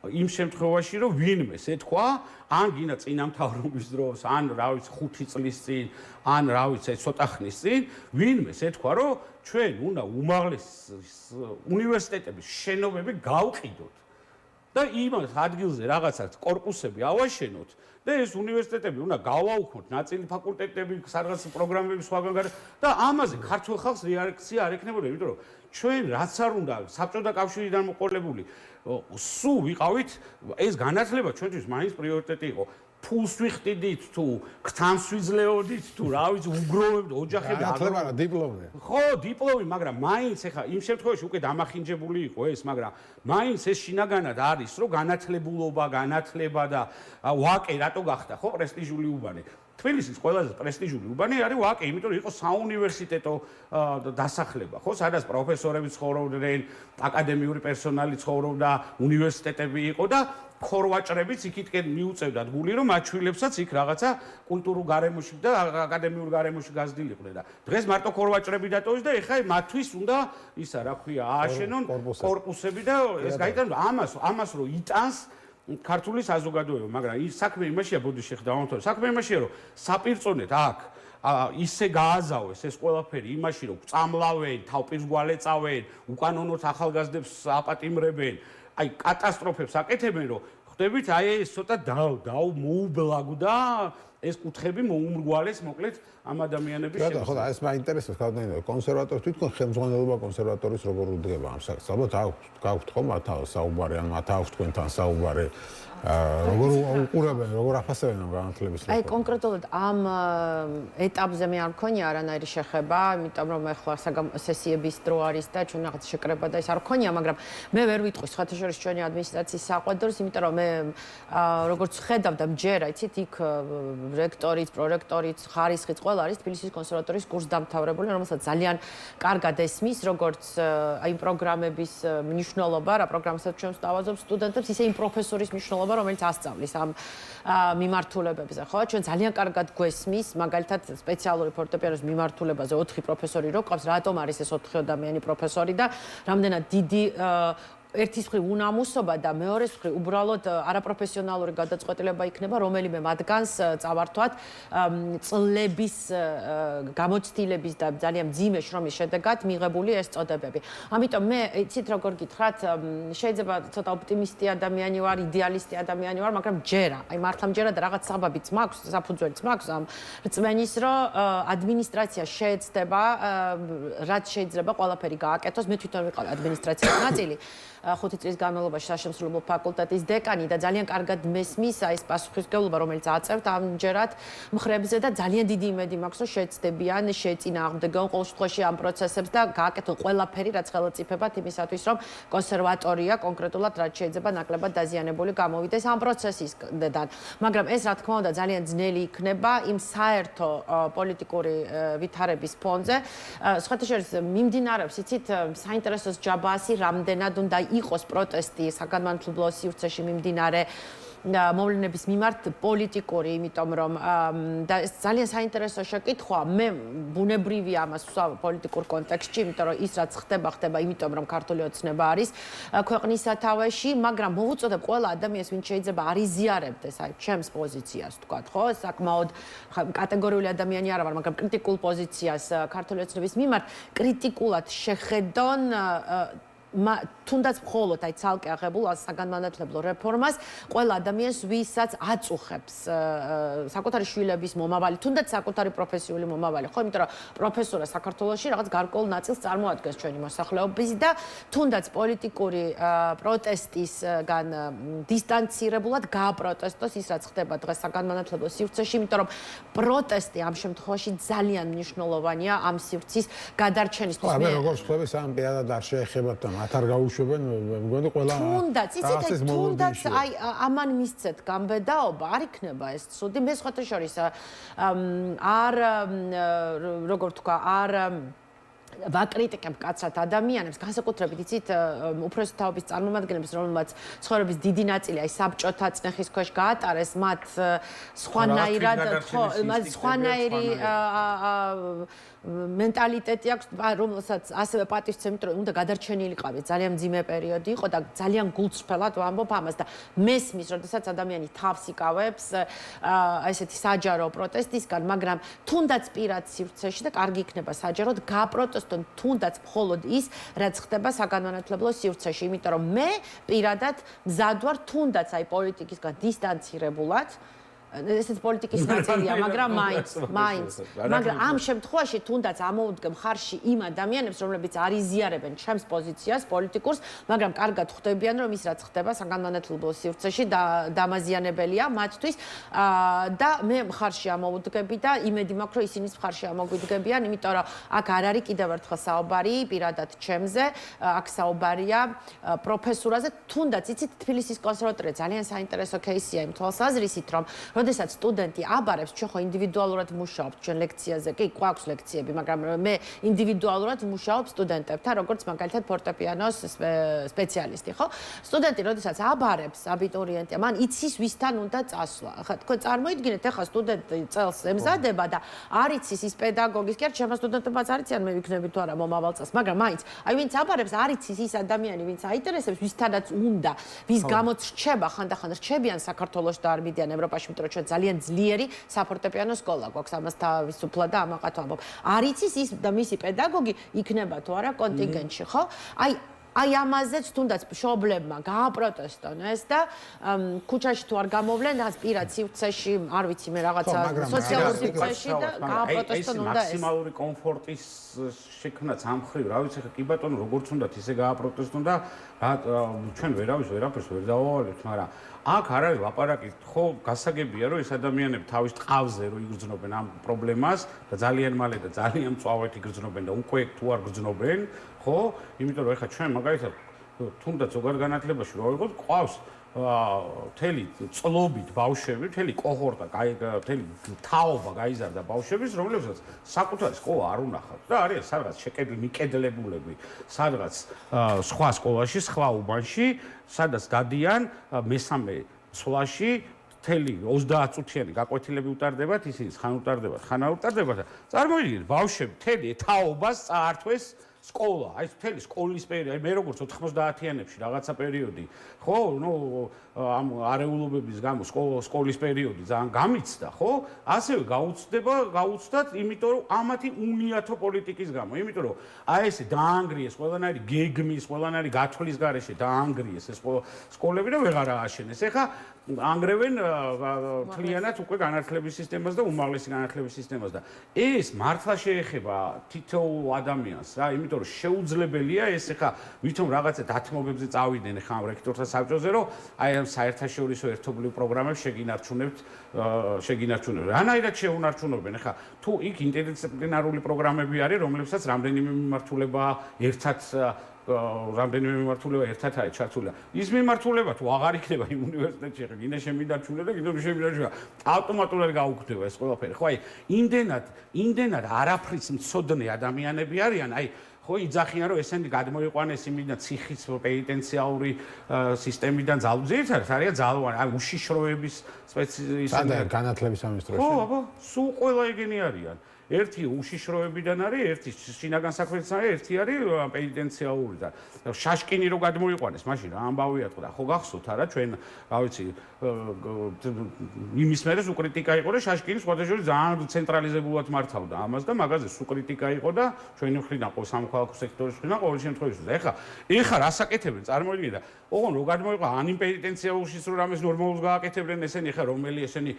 იმ შემთხვევაში რომ ვინმეს ეთქვა ან გინდა წინამთავრობის დროს ან რა ვიცი 5 წლის წინ ან რა ვიცი ცოტა ხნის წინ ვინმეს ეთქვა რომ ჩვენ უნდა უმაღლეს უნივერსიტეტების შენობები გავყიდოთ და იმას ადგილზე რაღაცა კორპუსები ავაშენოთ და ეს უნივერსიტეტები უნდა გავაუქმოთ ნაწილი ფაკულტეტები, სადღაც პროგრამები სხვაგან და ამაზე ქართულ ხალხს რეაქცია არ ექნებოდა, იმიტომ რომ ჩვენ რაც არ უნდა საბჭოთა კავშირიდან მოყოლებული სულ ვიყავით ეს განათლება ჩვენთვის მაინც პრიორიტეტი იყო. ფულს ვიხდიდით თუ ქთამს ვიძლეოდით თუ რა ვიცი უგროვებთ ოჯახები განათლება რა დიპლომია. ხო, დიპლომი, მაგრამ მაინც ეხა იმ შემთხვევაში უკვე დამახინჯებული იყო ეს, მაგრამ მაინც ეს შინაგანად არის, რომ განათლებულობა, განათლება და ვაკე რატო გახდა, ხო, პრესტიჟული უბანი. თბილისის ყველაზე პრესტიჟული უბანი არის ვაკე, იმიტომ რომ იყო საუნივერსიტეტო დასახლება, ხო, სადაც პროფესორები ცხოვრობდნენ, აკადემიური პერსონალი ცხოვრობდა, უნივერსიტეტები იყო და ქორვაჭრებიც იქითკენ მიუწევდათ გული, რომ მათ შვილებსაც იქ რაღაცა კულტურულ გარემოში და აკადემიურ გარემოში გაზრდილიყვნენ და დღეს მარტო ქორვაჭრები დატოვეს და ეხლა მათთვის უნდა ისა რა ქვია ააშენონ კორპუსები და ეს გაიტანონ ამას რომ იტანს ქართული საზოგადოება, მაგრამ ის საქმე იმაშია ბოდიში ხდა დავამთავრე. საქმე იმაშია რომ საპირწონეთ აქ ისე გააზავეს ეს ყველაფერი იმაში რომ წამლავენ, თავპირს გვალეწავენ, უკანონოდ ახალგაზრდებს აპატიმრებენ, აი კატასტროფებს აკეთებენ რომ ხვდებით აი ეს ცოტა მოუბლაგდა ეს კუთხები მოუმრგვალეს მოკლედ ამ ადამიანების შემოქმედება. ხო და ეს მაინტერესებს გავდანილო კონსერვატორი თვითონ ხელმძღვანელობა კონსერვატორის როგორ უდგება ამ საკითხს. ალბათ გაქვთ ხო მათ საუბარი ან მათ აქვს თქვენთან საუბარი როგორ უყურებენ, როგორ აფასებენ ამ განათლების რეფორმას? აი კონკრეტულად ამ ეტაპზე მე არ მქონია არანაირი შეხება, იმიტომ რომ ახლა სესიების დრო არის და ჩვენ რაღაც შეკრება და ეს არ მქონია, მაგრამ მე ვერ ვიტყვი სხვათაშორის ჩვენი ადმინისტრაციის საყვედურს, იმიტომ რომ მე როგორც ხედავდა მჯერა, იცით, იქ რექტორიც, პრორექტორიც, ხარისხიც ყველა არის თბილისის კონსერვატორის კურსდამთავრებული, რომელსაც ძალიან კარგად ესმის, როგორც აი პროგრამების მნიშვნელობა, რა პროგრამასაც ჩვენ ვსთავაზობთ სტუდენტებს, ისე იმ პროფესორის მნიშვნელობა რომელიც ასწავლის ამ მიმართულებებზე, ხო? ჩვენ ძალიან კარგად გვესმის, მაგალითად სპეციალური ფორტეპიანოს მიმართულებაზე 4 პროფესორი რო ყავს, რატომ არის ეს 4 ადამიანი პროფესორი და რამდენად დიდი ერთის მხრივ უნამუსობა და მეორეს მხრივ უბრალოდ არაპროფესიონალური გადაწყვეტილება იქნება, რომელიმე მათგანს წავართვათ წლების გამოცდილების და ძალიან მძიმე შრომის შედეგად მიღებული ეს წოდებები. ამიტომ მე იცით როგორ გითხრათ, შეიძლება ცოტა ოპტიმისტი ადამიანი ვარ, იდეალისტი ადამიანი ვარ, მაგრამ ჯერა, აი მართლა ჯერა და რაღაც საბაბიც მაქვს, საფუძველიც მაქვს ამ რწმენის, რომ ადმინისტრაცია შეეცდება, რაც შეიძლება ყველაფერი გააკეთოს. მე თვითონ ვიყავ ადმინისტრაციის ნაწილი. 5 წლის განმავლობაში საშემსრულებლო ფაკულტეტის დეკანი და ძალიან კარგად მესმის აი ეს პასუხისმგებლობა, რომელიც აწევთ ამჯერად მხრებზე და ძალიან დიდი იმედი მაქვს, რომ შეეცდებიან, შეეწინააღმდეგონ ყოველ შემთხვევაში ამ პროცესებს და გააკეთონ ყველაფერი, რაც ხელმწიფებათ იმისათვის, რომ კონსერვატორია კონკრეტულად რაც შეიძლება ნაკლებად დაზიანებული გამოვიდეს ამ პროცესისგან. მაგრამ ეს რა თქმა უნდა ძალიან ძნელი იქნება იმ საერთო პოლიტიკური ვითარების ფონზე. სხვათა შორის მიმდინარეობს, იცით, საინტერესოს ჯაბაასი რამდენად უნდა იყოს პროტესტი საგანმანათლებლო სივრცეში მიმდინარე მოვლენების მიმართ პოლიტიკური, იმიტომ რომ და ეს ძალიან საინტერესო შეკითხვაა. მე ბუნებრივია ამას ვსვამ პოლიტიკურ კონტექსტში, იმიტომ რომ ის რაც ხდება, იმიტომ რომ ქართული ოცნება არის ქვეყნის სათავეში, მაგრამ მოვუწოდებ ყველა ადამიანს, ვინც შეიძლება არ იზიარებდეს აი ჩემს პოზიციას, თქვათ, ხო? საკმაოდ კატეგორიული ადამიანი არ ვარ, მაგრამ კრიტიკულ პოზიციას ქართული ოცნების მიმართ კრიტიკულად შეხედონ თუნდაც მხოლოდ აი ცალკე აღებულ საგანმანათლებლო რეფორმას ყველა ადამიანს ვისაც აწუხებს საკუთარი შვილების მომავალი, თუნდაც საკუთარი პროფესიული მომავალი, ხო, იმიტომ რომ პროფესორა საქართველოში რაღაც გარკვეულ ნაწილს წარმოადგენს ჩვენი მოსახლეობის და თუნდაც პოლიტიკური პროტესტისგან დისტანცირებულად გააპროტესტოს ის რაც ხდება დღეს საგანმანათლებლო სივრცეში, იმიტომ რომ პროტესტი ამ შემთხვევაში ძალიან მნიშვნელოვანია ამ სივრცის გადარჩენისთვის. მე როგორც ხვდები სამ პირადად არ შეეხებათ და მათ არ გაუშვებენ, მგონი ყველა თუნდაც აი ამან მისცეთ გამბედაობა, არ იქნება ეს ცუდი. მე სხვათა შორის არ როგორ თქვა, არ ვაკრიტიკებ კაცად ადამიანებს, განსაკუთრებით იცით უფროსი თაობის წარმომადგენლებს, რომელმაც ცხოვრების დიდი ნაწილი აი საბჭოთა წნეხის ქვეშ გაატარეს, მათ სხვანაირად, ხო, მათ სხვანაირი მენტალიტეტი აქვს, რომელსაც ასევე პატივცემთ, რომ უნდა გადარჩენილიყავი. ძალიან მძიმე პერიოდი იყო და ძალიან გულწრფელად ვამბობ ამას და მესმის, როდესაც ადამიანი თავს იკავებს ესეთი საჯარო პროტესტისგან, მაგრამ თუნდაც პირად სივრცეში და კარგი იქნება საჯაროდ გააპროტესტონ თუნდაც მხოლოდ ის, რაც ხდება საგანმანათლებლო სივრცეში, იმიტომ რომ მე პირადად მზად ვარ თუნდაც აი პოლიტიკისგან დისტანცირებულად ესეც პოლიტიკის ნაწილია, მაგრამ მაინც. მაგრამ ამ შემთხვევაში თუნდაც ამოვუდგე მხარში იმ ადამიანებს, რომლებიც არ იზიარებენ ჩემს პოზიციას პოლიტიკურს, მაგრამ კარგად ხვდებიან, რომ ის რაც ხდება საგანმანათლებლო სივრცეში დამაზიანებელია მათთვის და მე მხარში ამოვუდგები და იმედი მაქვს, რომ ისინიც მხარში ამოგვიდგებიან, იმიტომ რომ აქ არ არის კიდევ ერთხელ საუბარი პირადად ჩემზე, აქ საუბარია პროფესურაზე, თუნდაც იცით თბილისის კონსერვატორია ძალიან საინტერესო кейსია იმ თვალსაზრისით, რომ როდესაც სტუდენტი აბარებს, ჩვენ ხო ინდივიდუალურად ვმუშაობთ ჩვენ ლექციაზე, კი, გვაქვს ლექციები, მაგრამ მე ინდივიდუალურად ვმუშაობ სტუდენტებთან, როგორც მაგალითად ფორტეპიანოს სპეციალისტი, ხო? სტუდენტი როდესაც აბარებს აბიტურიენტი, მან იცის ვისთან უნდა წასვლა. ხა თქვენ წარმოიდგინეთ, ახლა სტუდენტი წელს ემზადება და არ იცის ის პედაგოგის, კი არა, ჩემო სტუდენტებმაც არ იციან, მე ვიქნები თუ არა მომავალ წელს, მაგრამ მაინც, აი ვინც აბარებს, არ იცის ის ადამიანი, ვინც აინტერესებს, ვისთანაც უნდა, ვის გამოც რჩება, ხანდახან რჩებიან საქართველოში და არ მიდიან ევროპაში, იმიტომ რომ ჩვენ ძალიან ძლიერი საფორტეპიანო სკოლა გვაქვს, ამას თავისუფლად და ამაყად ვამბობ. არ იცის ის და მისი პედაგოგი იქნება თუ არა კონტინგენტში, ხო? აი ამაზეც თუნდაც მშობლებმა გააპროტესტონ ეს და ქუჩაში თუ არ გამოვლენ, რაღაც პირად სივრცეში, არ ვიცი მე რაღაცა სოციალურ სივრცეში და გააპროტესტონ უნდა ეს. მაქსიმალური კომფორტის შექმნაც ამ მხრივ, რა ვიცი, კი ბატონო, როგორც უნდათ ისე გააპროტესტონ და ჩვენ ვერაფერს ვერ დავავალებთ, მაგრამ აქ არ არის ლაპარაკი, ხო, გასაგებია, რომ ეს ადამიანები თავის ტყავზე რომ იგრძნობენ ამ პრობლემას და ძალიან მალე და ძალიან მწვავედ იგრძნობენ და უკვე თუ არ გრძნობენ, ხო? იმიტომ რომ ეხლა ჩვენ მაგალითად თუნდაც ზოგადად განათლებაში რო ვიყოთ, ყავს მთელი წლობით ბავშვები, მთელი კოჰორტა, მთელი თაობა გაიზარდა ბავშვების, რომლებსაც საკუთარი სკოლა არ უნახავთ და არის სადღაც მიკედლებულები, სადღაც სხვა სკოლაში, სხვა უბანში, სადაც დადიან მესამე ცვლაში მთელი 30 წუთიანი გაკვეთილები უტარდებათ, ისინი ხან უტარდებათ, ხან არ უტარდებათ და წარმოიდგინეთ, ბავშვები მთელი თაობას წაართვეს სკოლა, აი მთელი სკოლის პერიოდი, მე როგორც 90-იანებში რაღაცა პერიოდი, ხო, ნუ ამ არეულობების გამო სკოლის პერიოდი ძალიან გამიცდა, ხო? ასევე გაუცდათ, იმიტომ რომ ამათი უნიათო პოლიტიკის გამო, იმიტომ რომ აი ესე დაანგრიეს ყველანაირი გეგმის, ყველანაირი გათვლის გარეშე დაანგრიეს ეს სკოლები და ვეღარ ააშენეს. ეხლა ანგრევენ მთლიანად უკვე განათლების სისტემას და უმაღლესი განათლების სისტემას და ეს მართლა შეეხება თითოეულ ადამიანს რა, იმიტომ რომ შეუძლებელია ეს ეხლა ვითომ რაღაცა დათმობებზე წავიდნენ ეხლა ამ რექტორთა საბჭოზე, რომ აი ამ საერთაშორისო ერთობლივ პროგრამებს შეგინარჩუნებთ. რანაირად შეუნარჩუნებენ ეხლა თუ იქ ინტერდისციპლინარული პროგრამები არის, რომლებსაც რამდენიმე მიმართულება ერთად არის ჩართული. ის მიმართულება თუ აღარ იქნება იმ უნივერსიტეტში, ხა გინდა შემიდარჩუნე და გინდა შემიდარჩუნე. ავტომატურად გაუქმდება ეს ყველაფერი. ხო, აი, იმდენად არაფრის მცოდნე ადამიანები არიან, აი ხო იძახიან რომ ესენი გადმოიყვანეს იმიდან ციხის პენიტენციალური სისტემიდან ძალუძირითადად არიან ძალოვანი აი უშიშროების სპეციალისტები და განათლების სამინისტროში ხო აბა სულ ყველა ეგენი არიან ერთი უშიშროებიდან არის ერთი შინაგან საქმეებიც არის ერთი არის პენიტენციალური და შაშკინი რო გადმოიყვანეს მაშინ რა ამბავი ატყდა ხო გახსოვთ არა ჩვენ რა ვიცი იმის მერე სულ კრიტიკა იყო და შაშკინი სხვადასხვა ძალიან ცენტრალიზებულად მართავდა ამას და მაგაზე სულ კრიტიკა იყო და ჩვენი მხრიდან ყოველ სამოქალაქო სექტორის მხრიდან ყოველ შემთხვევაში ეხა რასაკეთებენ წარმოიდგინე და ოღონ რო გადმოიყვა ან იმ პენიტენციაურშიც რო რამეს ნორმალურს გააკეთებდნენ ესენი ეხა რომელი ესენი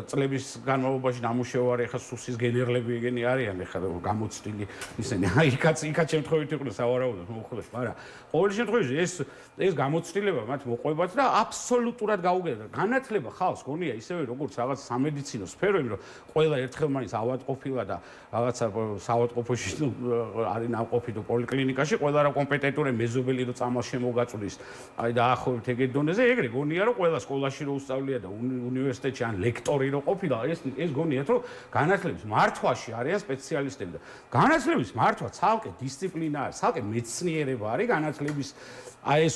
წლების განმავლობაში ნამუშევარი ეხა სუსის გენერლები ეგენი არიან ეხა გამოცდილი ისინი აი იქაც შემთხვევით იყვნენ სავარაუდოდ მოუხლეს მაგრამ ყოველ შემთხვევაში ეს გამოცდილება მათ მოყვებათ და აბსოლუტურად გაუგებრდა განათლება ხალხს გონია ისევე როგორც რაღაც სამედიცინო სფერო იმ რომ ყველა ერთხელ მაინც ავადმყოფილა და რაღაცა საავადმყოფოში არის ნავყოფი თუ პოლიკლინიკაში ყველა რა კომპეტენტური მეზობელი რო წამალ შემოგაწვდის აი დაახლოებით ეგეთ დონეზე ეგრე გონია რომ ყველა სკოლაში რო უსწავლია და უნივერსიტეტში ან ლექტორი რო ყოფილა ეს გონიათ რომ განათლების მართვაში არიან სპეციალისტები და განათლების მართვა ცალკე დისციპლინა არის ცალკე მეცნიერება არის განათლების აი ეს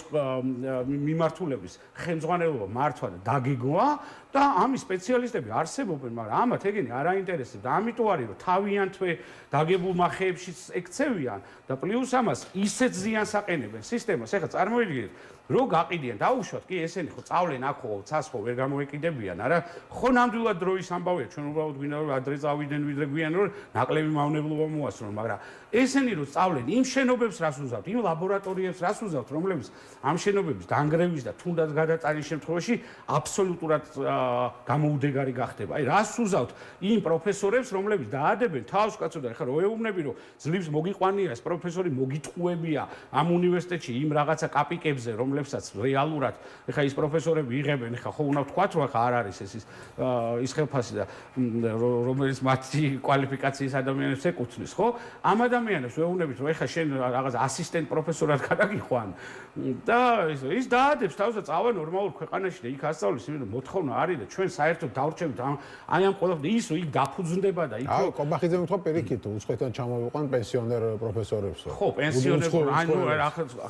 მიმართულების ხელმძღვანელობა მართვა და დაგეგმვა და ამის სპეციალისტები არსებობენ მაგრამ ამათ ეგენი არ აინტერესებს და ამიტომ არის რომ თავიანთვე დაგებულმა ხეებშიც ექცევიან და პლუს ამას ისეთ ზიანს აყენებენ სისტემას ეხლა წარმოიდგინეთ რო გაყიდიან დაუშვათ კი ესენი ხო წავლენ აქ ხო ცას ხო ვერ გამოეკიდებიან არა ხო ნამდვილად დროის ამბავია ჩვენ უბრალოდ გვინდა რომ ადრე წავიდნენ ვიდრე გვიან რომ ნაკლები მავნებლობა მოასწრონ მაგრამ ესენი რო წავლენ იმ შენობებს რას უზავთ იმ ლაბორატორიებს რას უზავთ რომლებიც ამ შენობების დანგრევის და თუნდაც გადატანის შემთხვევაში აბსოლუტურად გამოუდეგარი გახდება აი რას უზავთ იმ პროფესორებს რომლებიც დაადებენ თავს კაცო და ეხლა რო ეუბნები რომ ძლივს მოგიყვანია ეს პროფესორი მოგიტყუებია ამ უნივერსიტეტში იმ რაღაცა კაპიკებზე რომლებსაც რეალურად ეხლა ის პროფესორები იღებენ ეხლა ხო უნდა ვთქვათ რომ ეხლა არ არის ის ხელფასი და რომელიც მათი კვალიფიკაციის ადამიანებს ეკუთვნის ხო ამ ადამიანებს ვეუბნებით რომ ეხლა შენ რაღაც ასისტენტ პროფესორად გადაგიყვან და ის დაადებს თავს და წავა ნორმალურ ქვეყანაში და იქ ასწავლის იმიტომ მოთხოვნა არის და ჩვენ საერთოდ დავრჩებით აი ამ ყველაფერს ის იქ დაფუძნდება და იქ აუ კობახიძე მithვა პირიქით უცხოეთიდან ჩამოვიყვან პენსიონერ პროფესორებს ხო პენსიონერები ანუ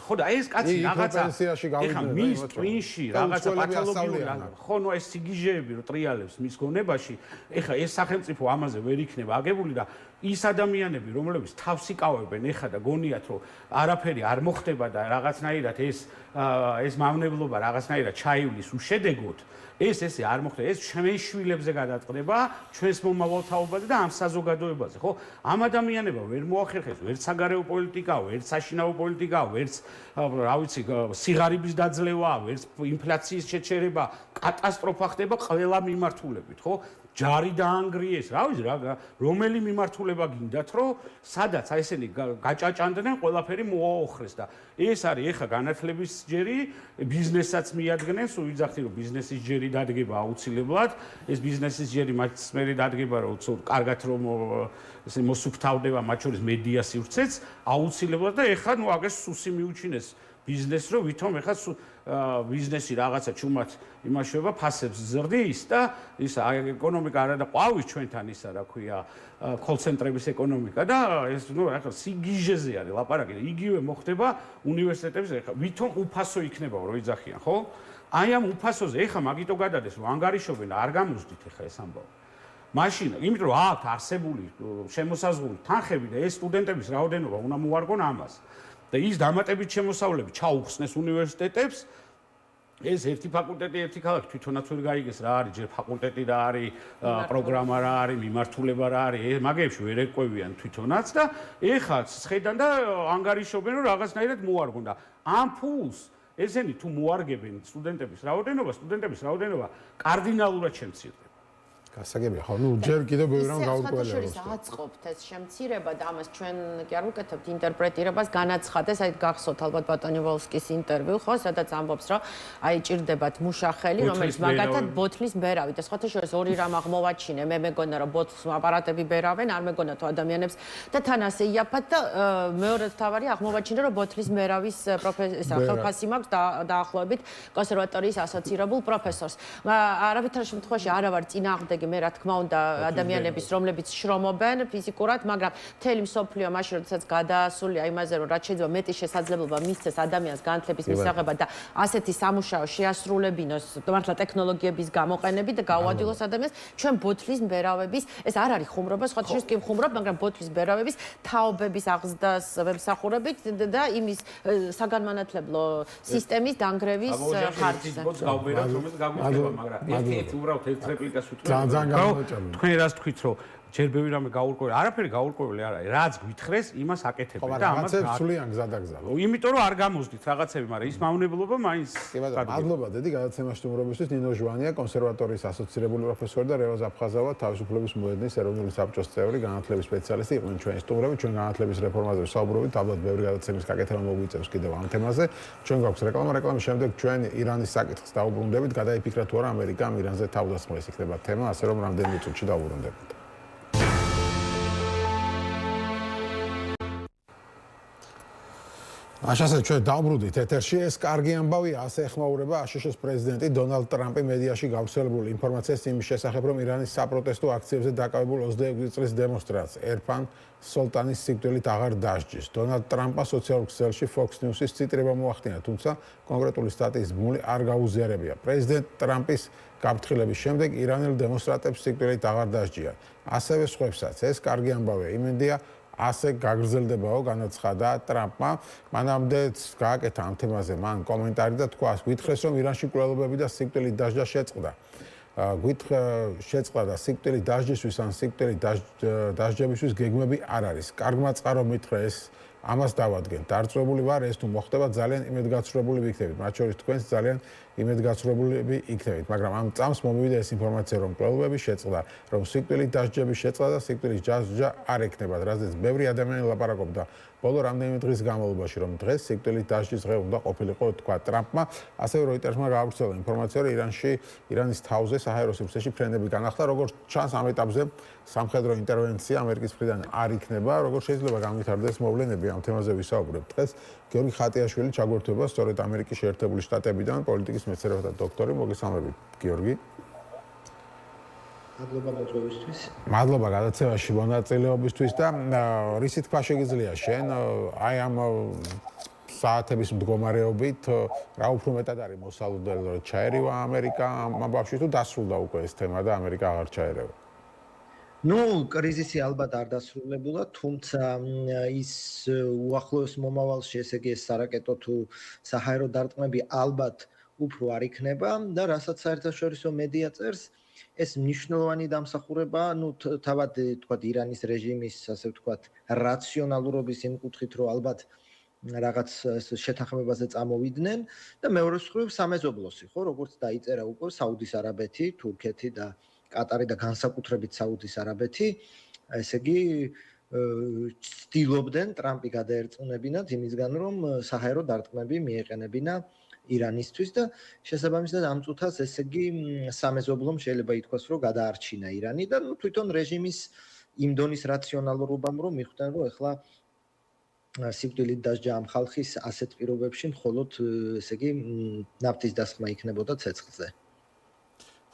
ხო და ეს კაცი რაღაცა ეხა მის ტვინში რაღაცა პათოლოგიური ხო ნუ ეს სიგიჟეები რო ტრიალებს მის გონებაში ეხა ეს სახელმწიფო ამაზე ვერ იქნება აგებული და ის ადამიანები რომლებიც თავს იკავებენ ეხა და გონიათ რომ არაფერი არ მოხდება და რაღაცნაირად ეს მავნებლობა რაღაცნაირად ჩაივლის უშედეგოდ ესე არ მოხდება ეს ჩვენ შვილებზე გადაწყდება ჩვენს მომავალთაობაზე და ამ საზოგადოებაზე ხო ამ ადამიანებმა ვერ მოახერხეს ვერც საგარეო პოლიტიკა ვერც საშინაო პოლიტიკა ვერც რა ვიცი სიღარიბის დაძლევა ვერც ინფლაციის შეჩერება კატასტროფა ხდება ყველა მიმართულებით ხო ჯარი დაანგრიეს რა ვიცი რა რომელი მიმართულება გინდათ რომ სადაც აი ესენი გაჭაჭანდნენ ყველაფერი მოაოხრეს და ეს არის ეხა განათლების ჯერი ბიზნესსაც მიადგენენ სულ ვიძახდი რომ ბიზნესის ჯერი დადგება აუცილებლად ეს ბიზნესის ჯერი მათ მერე დადგება რომ კარგად რომ ესე მოსუფთავდება მათ შორის მედია სივრცეც აუცილებლად და ეხა ნუ აგეს სუსი მიუჩინეს ბიზნესს რომ ვითომ ეხა ბიზნესი რაღაცა ჩუმად იმაშובה ფასებს ზრდის და ის ეკონომიკა არა და ყვავის ჩვენთან ისა რა ქვია კოლცენტრების ეკონომიკა და ეს ნუ ახლა სიგიჟეზე არის ლაპარაკი და იგივე მოხდება უნივერსიტეტებში ეხლა ვითომ უფასო იქნება რომ იძახიან ხო აი ამ უფასოზე ეხლა მაგიტო გადადეს რომ ანგარიშობენ არ გამოსდით ეხლა ეს ამბავი მაშინ იმიტომ რომ აქ არსებული შემოსაზღვრული თანხები და ეს სტუდენტების რაოდენობა უნდა მოარგონ ამას და ის დამატებით შემოსავლები ჩაუხსნეს უნივერსიტეტებს ეს ერთი ფაკულტეტი ერთი ქალაქი თვითონაც ვერ გაიგეს რა არის ჯერ ფაკულტეტი რა არის პროგრამა რა არის მიმართულება რა არის მაგებში ვერ ეკვევიან თვითონაც და ეხლა შეხედან და ანგარიშობენ რომ რაღაცნაირად მოარგონ და ამ ფულს ესენი თუ მოარგებენ სტუდენტების რაოდენობა კარდინალურად შემცირდება გასაგებია ხო ნუ ჯერ კიდევ ბევრი რამ გაურკვევლებს აწყობთ ეს შემცირება და ამას ჩვენ კი არ ვუკეთებთ ინტერპრეტირებას განაცხადეს აი გახსოვთ ალბათ ბატონიოვსკის ინტერვიუ ხო სადაც ამბობს რომ აი ჭირდებათ მუშახელი რომელიც მაგათად ბოთლის ბერავი და სხვათა შორის ორი რამ აღმოვაჩინე მე მეგონა რომ ბოთლს აპარატები ბერავენ არ მეგონა თუ ადამიანებს და თან ასე იაფად და მეორე თავარი აღმოვაჩინე რომ ბოთლის ბერავის ხელფასი მაქვს დაახლოებით კონსერვატორიის ასოცირებულ პროფესორს არავითარ შემთხვევაში არა ვარ წინააღმდეგი მე რა თქმა უნდა ადამიანების რომლებიც შრომობენ ფიზიკურად, მაგრამ მთელი მსოფლიო მაშინ როდესაც გადაასულია იმაზე რომ რაც შეიძლება მეტი შესაძლებლობა მისცეს ადამიანს განათლების მისაღებად და ასეთი სამუშაო შეასრულებინოს მართლა ტექნოლოგიების გამოყენებით და გაუადვილოს ადამიანს ჩვენ ბოთლის მბერავების ეს არ არის ხუმრობა სხვა შეს კი ხუმრობ მაგრამ ბოთლის მბერავების თაობების აღზრდას ვემსახურებით და იმის საგანმანათლებლო სისტემის დანგრევის ხარჯზე გავბერათ რომელიც გაგვიჩნდება მაგრამ ერთ უბრალოდ ერთ რეპლიკას ვიტყვი ძალიან გამოჭამი თქვენ რას თქვით რომ ჯერ ბევრი რამე გაურკვეველი არაფერი გაურკვეველი არ არის რაც გვითხრეს იმას აკეთებენ და ამას სულიან გზადაგზავ იმიტომ რომ არ გამოსდით რაღაცები მაგრამ ის მავნებლობა მაინც მადლობა დედი გადაცემას სტუმრობისთვის ნინო ჟვანია კონსერვატორიის ასოცირებული პროფესორი და რევაზ აფხაზავა თავისუფლების მოედნის ეროვნული საბჭოს წევრი განათლების სპეციალისტი იყვნენ ჩვენი სტუმრები ჩვენ განათლების რეფორმაზე ვსაუბრობთ ალბათ ბევრი გადაცემის გაკეთება მოგვიწევს კიდევ ამ თემაზე ჩვენ გვაქვს რეკლამის შემდეგ ჩვენ ირანის საკითხს დაუბრუნდებით გადაიფიქრა თუ არა ამერიკამ ირანზე თავდასხმის იქნება თემა ასე რომ რამდენიმე წუთში დაუბრუნდებით Așa ჩვენ დავბრუნდით ეთერში ეს კარგი ამბავია ასე ეხმაურება აშშ-ის პრეზიდენტი დონალდ ტრამპი მედიაში გავრცელებული ინფორმაციას იმის შესახებ რომ ირანის საპროტესტო აქციებზე დაკავებულ 26 წლის დემონსტრანტს ერფან სოლტანის სიკვდილით აღარ დასჯის დონალდ ტრამპმა სოციალურ ქსელში Fox News-ის ციტრება მოახდინა თუმცა კონკრეტული სტატიის ბმული არ გაუზიარებია პრეზიდენტ ტრამპის გაფრთხილების შემდეგ ირანელ დემონსტრანტებს სიკვდილით აღარ დასჯიან ასევე სხვებსაც ეს კარგი ამბავია იმედია ასე გაგრძელდებაო განაცხადა ტრამპმა მანამდე გააკეთა ამ თემაზე მან კომენტარი და თქვა გითხრეს რომ ირანში კვლელობები და სიკვდილით დასჯა შეწყდა შეწყდა და სიკვდილით დასჯისთვის ან სიკვდილით დასჯებისთვის გეგმები არ არის კარგმა წყარო მითხრა ეს ამას დავადგენ დარწმუნებული ვარ ეს თუ მოხდება ძალიან იმედგაცრუებული ვიქნებით მათ შორის თქვენს ძალიან იმედგაცრუებული იქნებით მაგრამ ამ წამს მომივიდა ეს ინფორმაცია რომ კვლელობები შეწყდა რომ სიკვდილით დასჯები შეწყდა და სიკვდილის დასჯა არ ექნება რაზეც ბევრი ადამიანი ლაპარაკობდა ბოლო რამდენიმე დღის განმავლობაში რომ დღეს სიკვდილით დასჯის დღე უნდა ყოფილიყო თქვა ტრამპმა ასევე როიტერსმა გაავრცელა ინფორმაცია რომ ირანის თავზე საჰაერო სივრცეში ფრენები განახლდა როგორც ჩანს ამ ეტაპზე სამხედრო ინტერვენცია ამერიკის მხრიდან არ იქნება როგორც შეიძლება განვითარდეს მოვლენები ამ თემაზე ვისაუბრებთ დღეს გიორგი ხატიაშვილი ჩაგვერთვება სწორედ ამერიკის შეერთებული შტატებიდან პოლიტიკის მეცნიერებათა დოქტორი მოგესალმებით გიორგი მადლობა მოწვევისთვის. მადლობა გადაცემაში მონაწილეობისთვის და რისი თქვა შეგიძლია შენ აი ამ საათების მდგომარეობით რა უფრო მეტად არის მოსალოდნელი რომ ჩაერივა ამერიკა ამ ბავშვი თუ დასრულდა უკვე ეს თემა და ამერიკა აღარ ჩაერევა ნუ კრიზისი ალბათ არ დასრულებულა, თუმცა ის უახლოეს მომავალში ესე იგი ეს სარაკეტო თუ საჰაერო დარტყმები ალბათ უფრო არ იქნება და რასაც საერთაშორისო მედია წერს ეს მნიშვნელოვანი დამსახურება, ნუ თავად თქვა ირანის რეჟიმის, ასე ვთქვათ, რაციონალურობის იმ კუთხით, რომ ალბათ რაღაც შეთანხმებაზე წამოვიდნენ და მეორე მხრივ სამეზობლოსი, ხო, როგორც დაიწერა უკვე საუდის არაბეთი, თურქეთი და კატარი და განსაკუთრებით საუდის არაბეთი, ესე იგი ცდილობდნენ ტრამპი გადაერწმუნებინათ იმისგან, რომ საჰაერო დარტყმები მიეყენებინა ირანისთვის და შესაბამისად ამ წუთას ესე იგი სამეზობლომ შეიძლება ითქვას რომ გადაარჩინა ირანი და ნუ თვითონ რეჟიმის იმ დონის რაციონალურობამ რომ მიხვდნენ რომ ეხლა სიკვდილით დასჯა ამ ხალხის ასეთ პირობებში მხოლოდ ესე იგი ნაფტის დასხმა იქნებოდა ცეცხლზე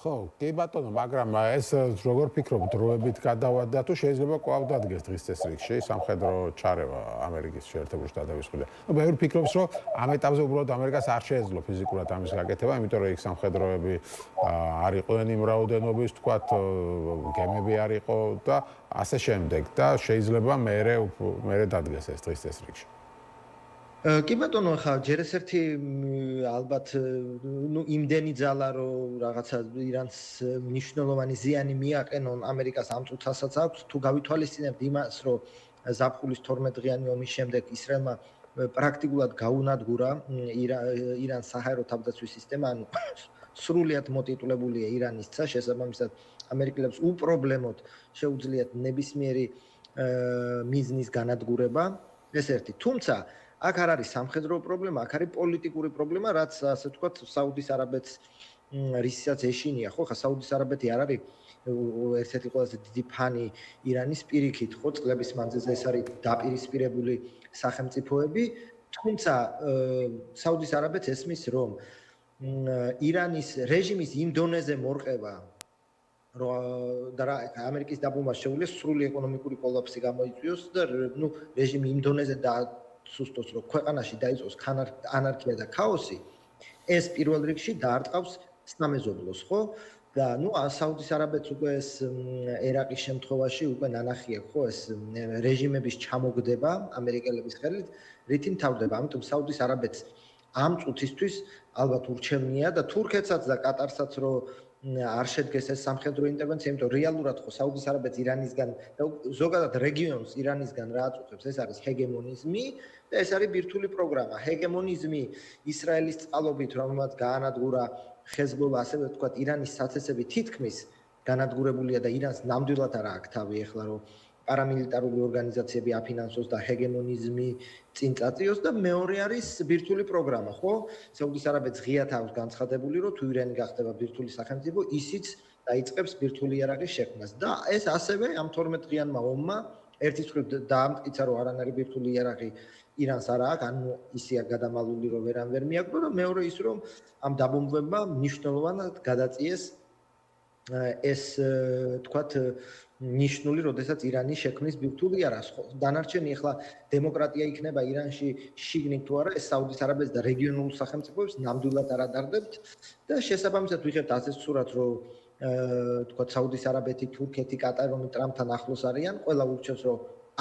ხო, კი ბატონო, მაგრამ ეს როგორ ფიქრობ, დროებით გადავადა თუ შეიძლება კვლავ დადგეს დღის წესრიგში სამხედრო ჩარევა ამერიკის შეერთებული შტატების მხრიდან. ნუ ბევრი ფიქრობს, რომ ამ ეტაპზე უბრალოდ ამერიკას არ შეეძლო ფიზიკურად ამის გაკეთება, იმიტომ რომ იქ სამხედროები არ იყვნენ იმ რაოდენობის, თქვათ, გემები არ იყო და ასე შემდეგ და შეიძლება მერე დადგეს ეს დღის წესრიგში. კი ბატონო, ხა ჯერ ესერთი ალბათ ნუ იმდენი ძალა რომ რაღაცა ირანს მნიშვნელოვანი ზიანი მიაყენონ ამერიკას ამ წუთასაც აქვს თუ გავითვალისწინებთ იმას რომ ზაფხულის 12 დღიანი ომის შემდეგ ისრაელმა პრაქტიკულად გაუნადგურა ირანს საჰაერო თავდაცვის სისტემა ანუ სრულიად მოტიტულებულია ირანის ცა შესაბამისად ამერიკელებს უპრობლემოდ შეუძლიათ ნებისმიერი მიზნის განადგურება ეს ერთი თუმცა აქ არ არის სამხედრო პრობლემა, აქ არის პოლიტიკური პრობლემა, რაც ასე ვთქვათ, საუდის არაბეთს რისიც ეშინია, ხო, ხა საუდის არაბეთი არ არის ერთ-ერთი ყველაზე დიდი ფანი ირანის პირიქით, ხო, წლების მანძილზე ეს არის დაპირისპირებული სახელმწიფოები, თუმცა საუდის არაბეთს ესმის, რომ ირანის რეჟიმის იმ დონეზე მორყება და ამერიკის დაბომბვა შეუძლია სრული ეკონომიკური კოლაფსი გამოიწვიოს და რეჟიმი იმ დონეზე დაასუსტოს, რომ ქვეყანაში დაიწყოს ანარქია და ქაოსი, ეს პირველ რიგში დაარტყავს სამეზობლოს, ხო? და საუდის არაბეთს უკვე ეს ერაყის შემთხვევაში უკვე ნანახია, ხო, ეს რეჟიმების ჩამოგდება ამერიკელების ხელით, რითი მთავრდება. ამიტომ საუდის არაბეთს ამ წუთისთვის ალბათ ურჩევნია და თურქეთსაც და კატარსაც რომ არ შედგეს ეს სამხედრო ინტერვენცია, იმიტომ რეალურად ხო საუდის არაბეთს ირანისგან და ზოგადად რეგიონს ირანისგან რა აწუხებს, ეს არის ჰეგემონიზმი და ეს არის ბირთვული პროგრამა. ჰეგემონიზმი ისრაელის წყალობით, რომელმაც გაანადგურა ხეზბოლა, ასევე ვთქვათ, ირანის საცესები თითქმის განადგურებულია და ირანს ნამდვილად არ აქვს თავი ახლა რომ paramilitārული ორგანიზაციები აფინანსოს და ჰეგემონიზმი წინ წაწიოს და მეორე არის ბირთვული პროგრამა, ხო? საუდის არაბეთს ღიათ აქვს განცხადებული, რომ თუ ირანი გახდება ბირთვული სახელმწიფო, ისიც დაიწყებს ბირთვული იარაღის შექმნას და ეს ასევე ამ 12 დღიანმა ომმა ერთის მხრივ დაამტკიცა, რომ არანაირი ბირთვული იარაღი ირანს არ აქვს, ანუ ისია გადამალული, რომ ვერან ვერ მიაგდო და მეორე ის, რომ ამ დაბომბვებმა მნიშვნელოვნად გადაწიეს ეს თქვათ ნიშნული, როდესაც ირანი შექმნის ბირთვული იარაღს. დანარჩენი ახლა დემოკრატია იქნება ირანში შიგნით თუ არა, ეს საუდის არაბეთს და რეგიონულ სახელმწიფოებს ნამდვილად არ ადარდებთ და შესაბამისად ვიღებთ ასეთ სურათს, რომ თქვათ საუდის არაბეთი, თურქეთი, კატარი ტრამპთან ახლოს არიან, ყველა ურჩევს, რომ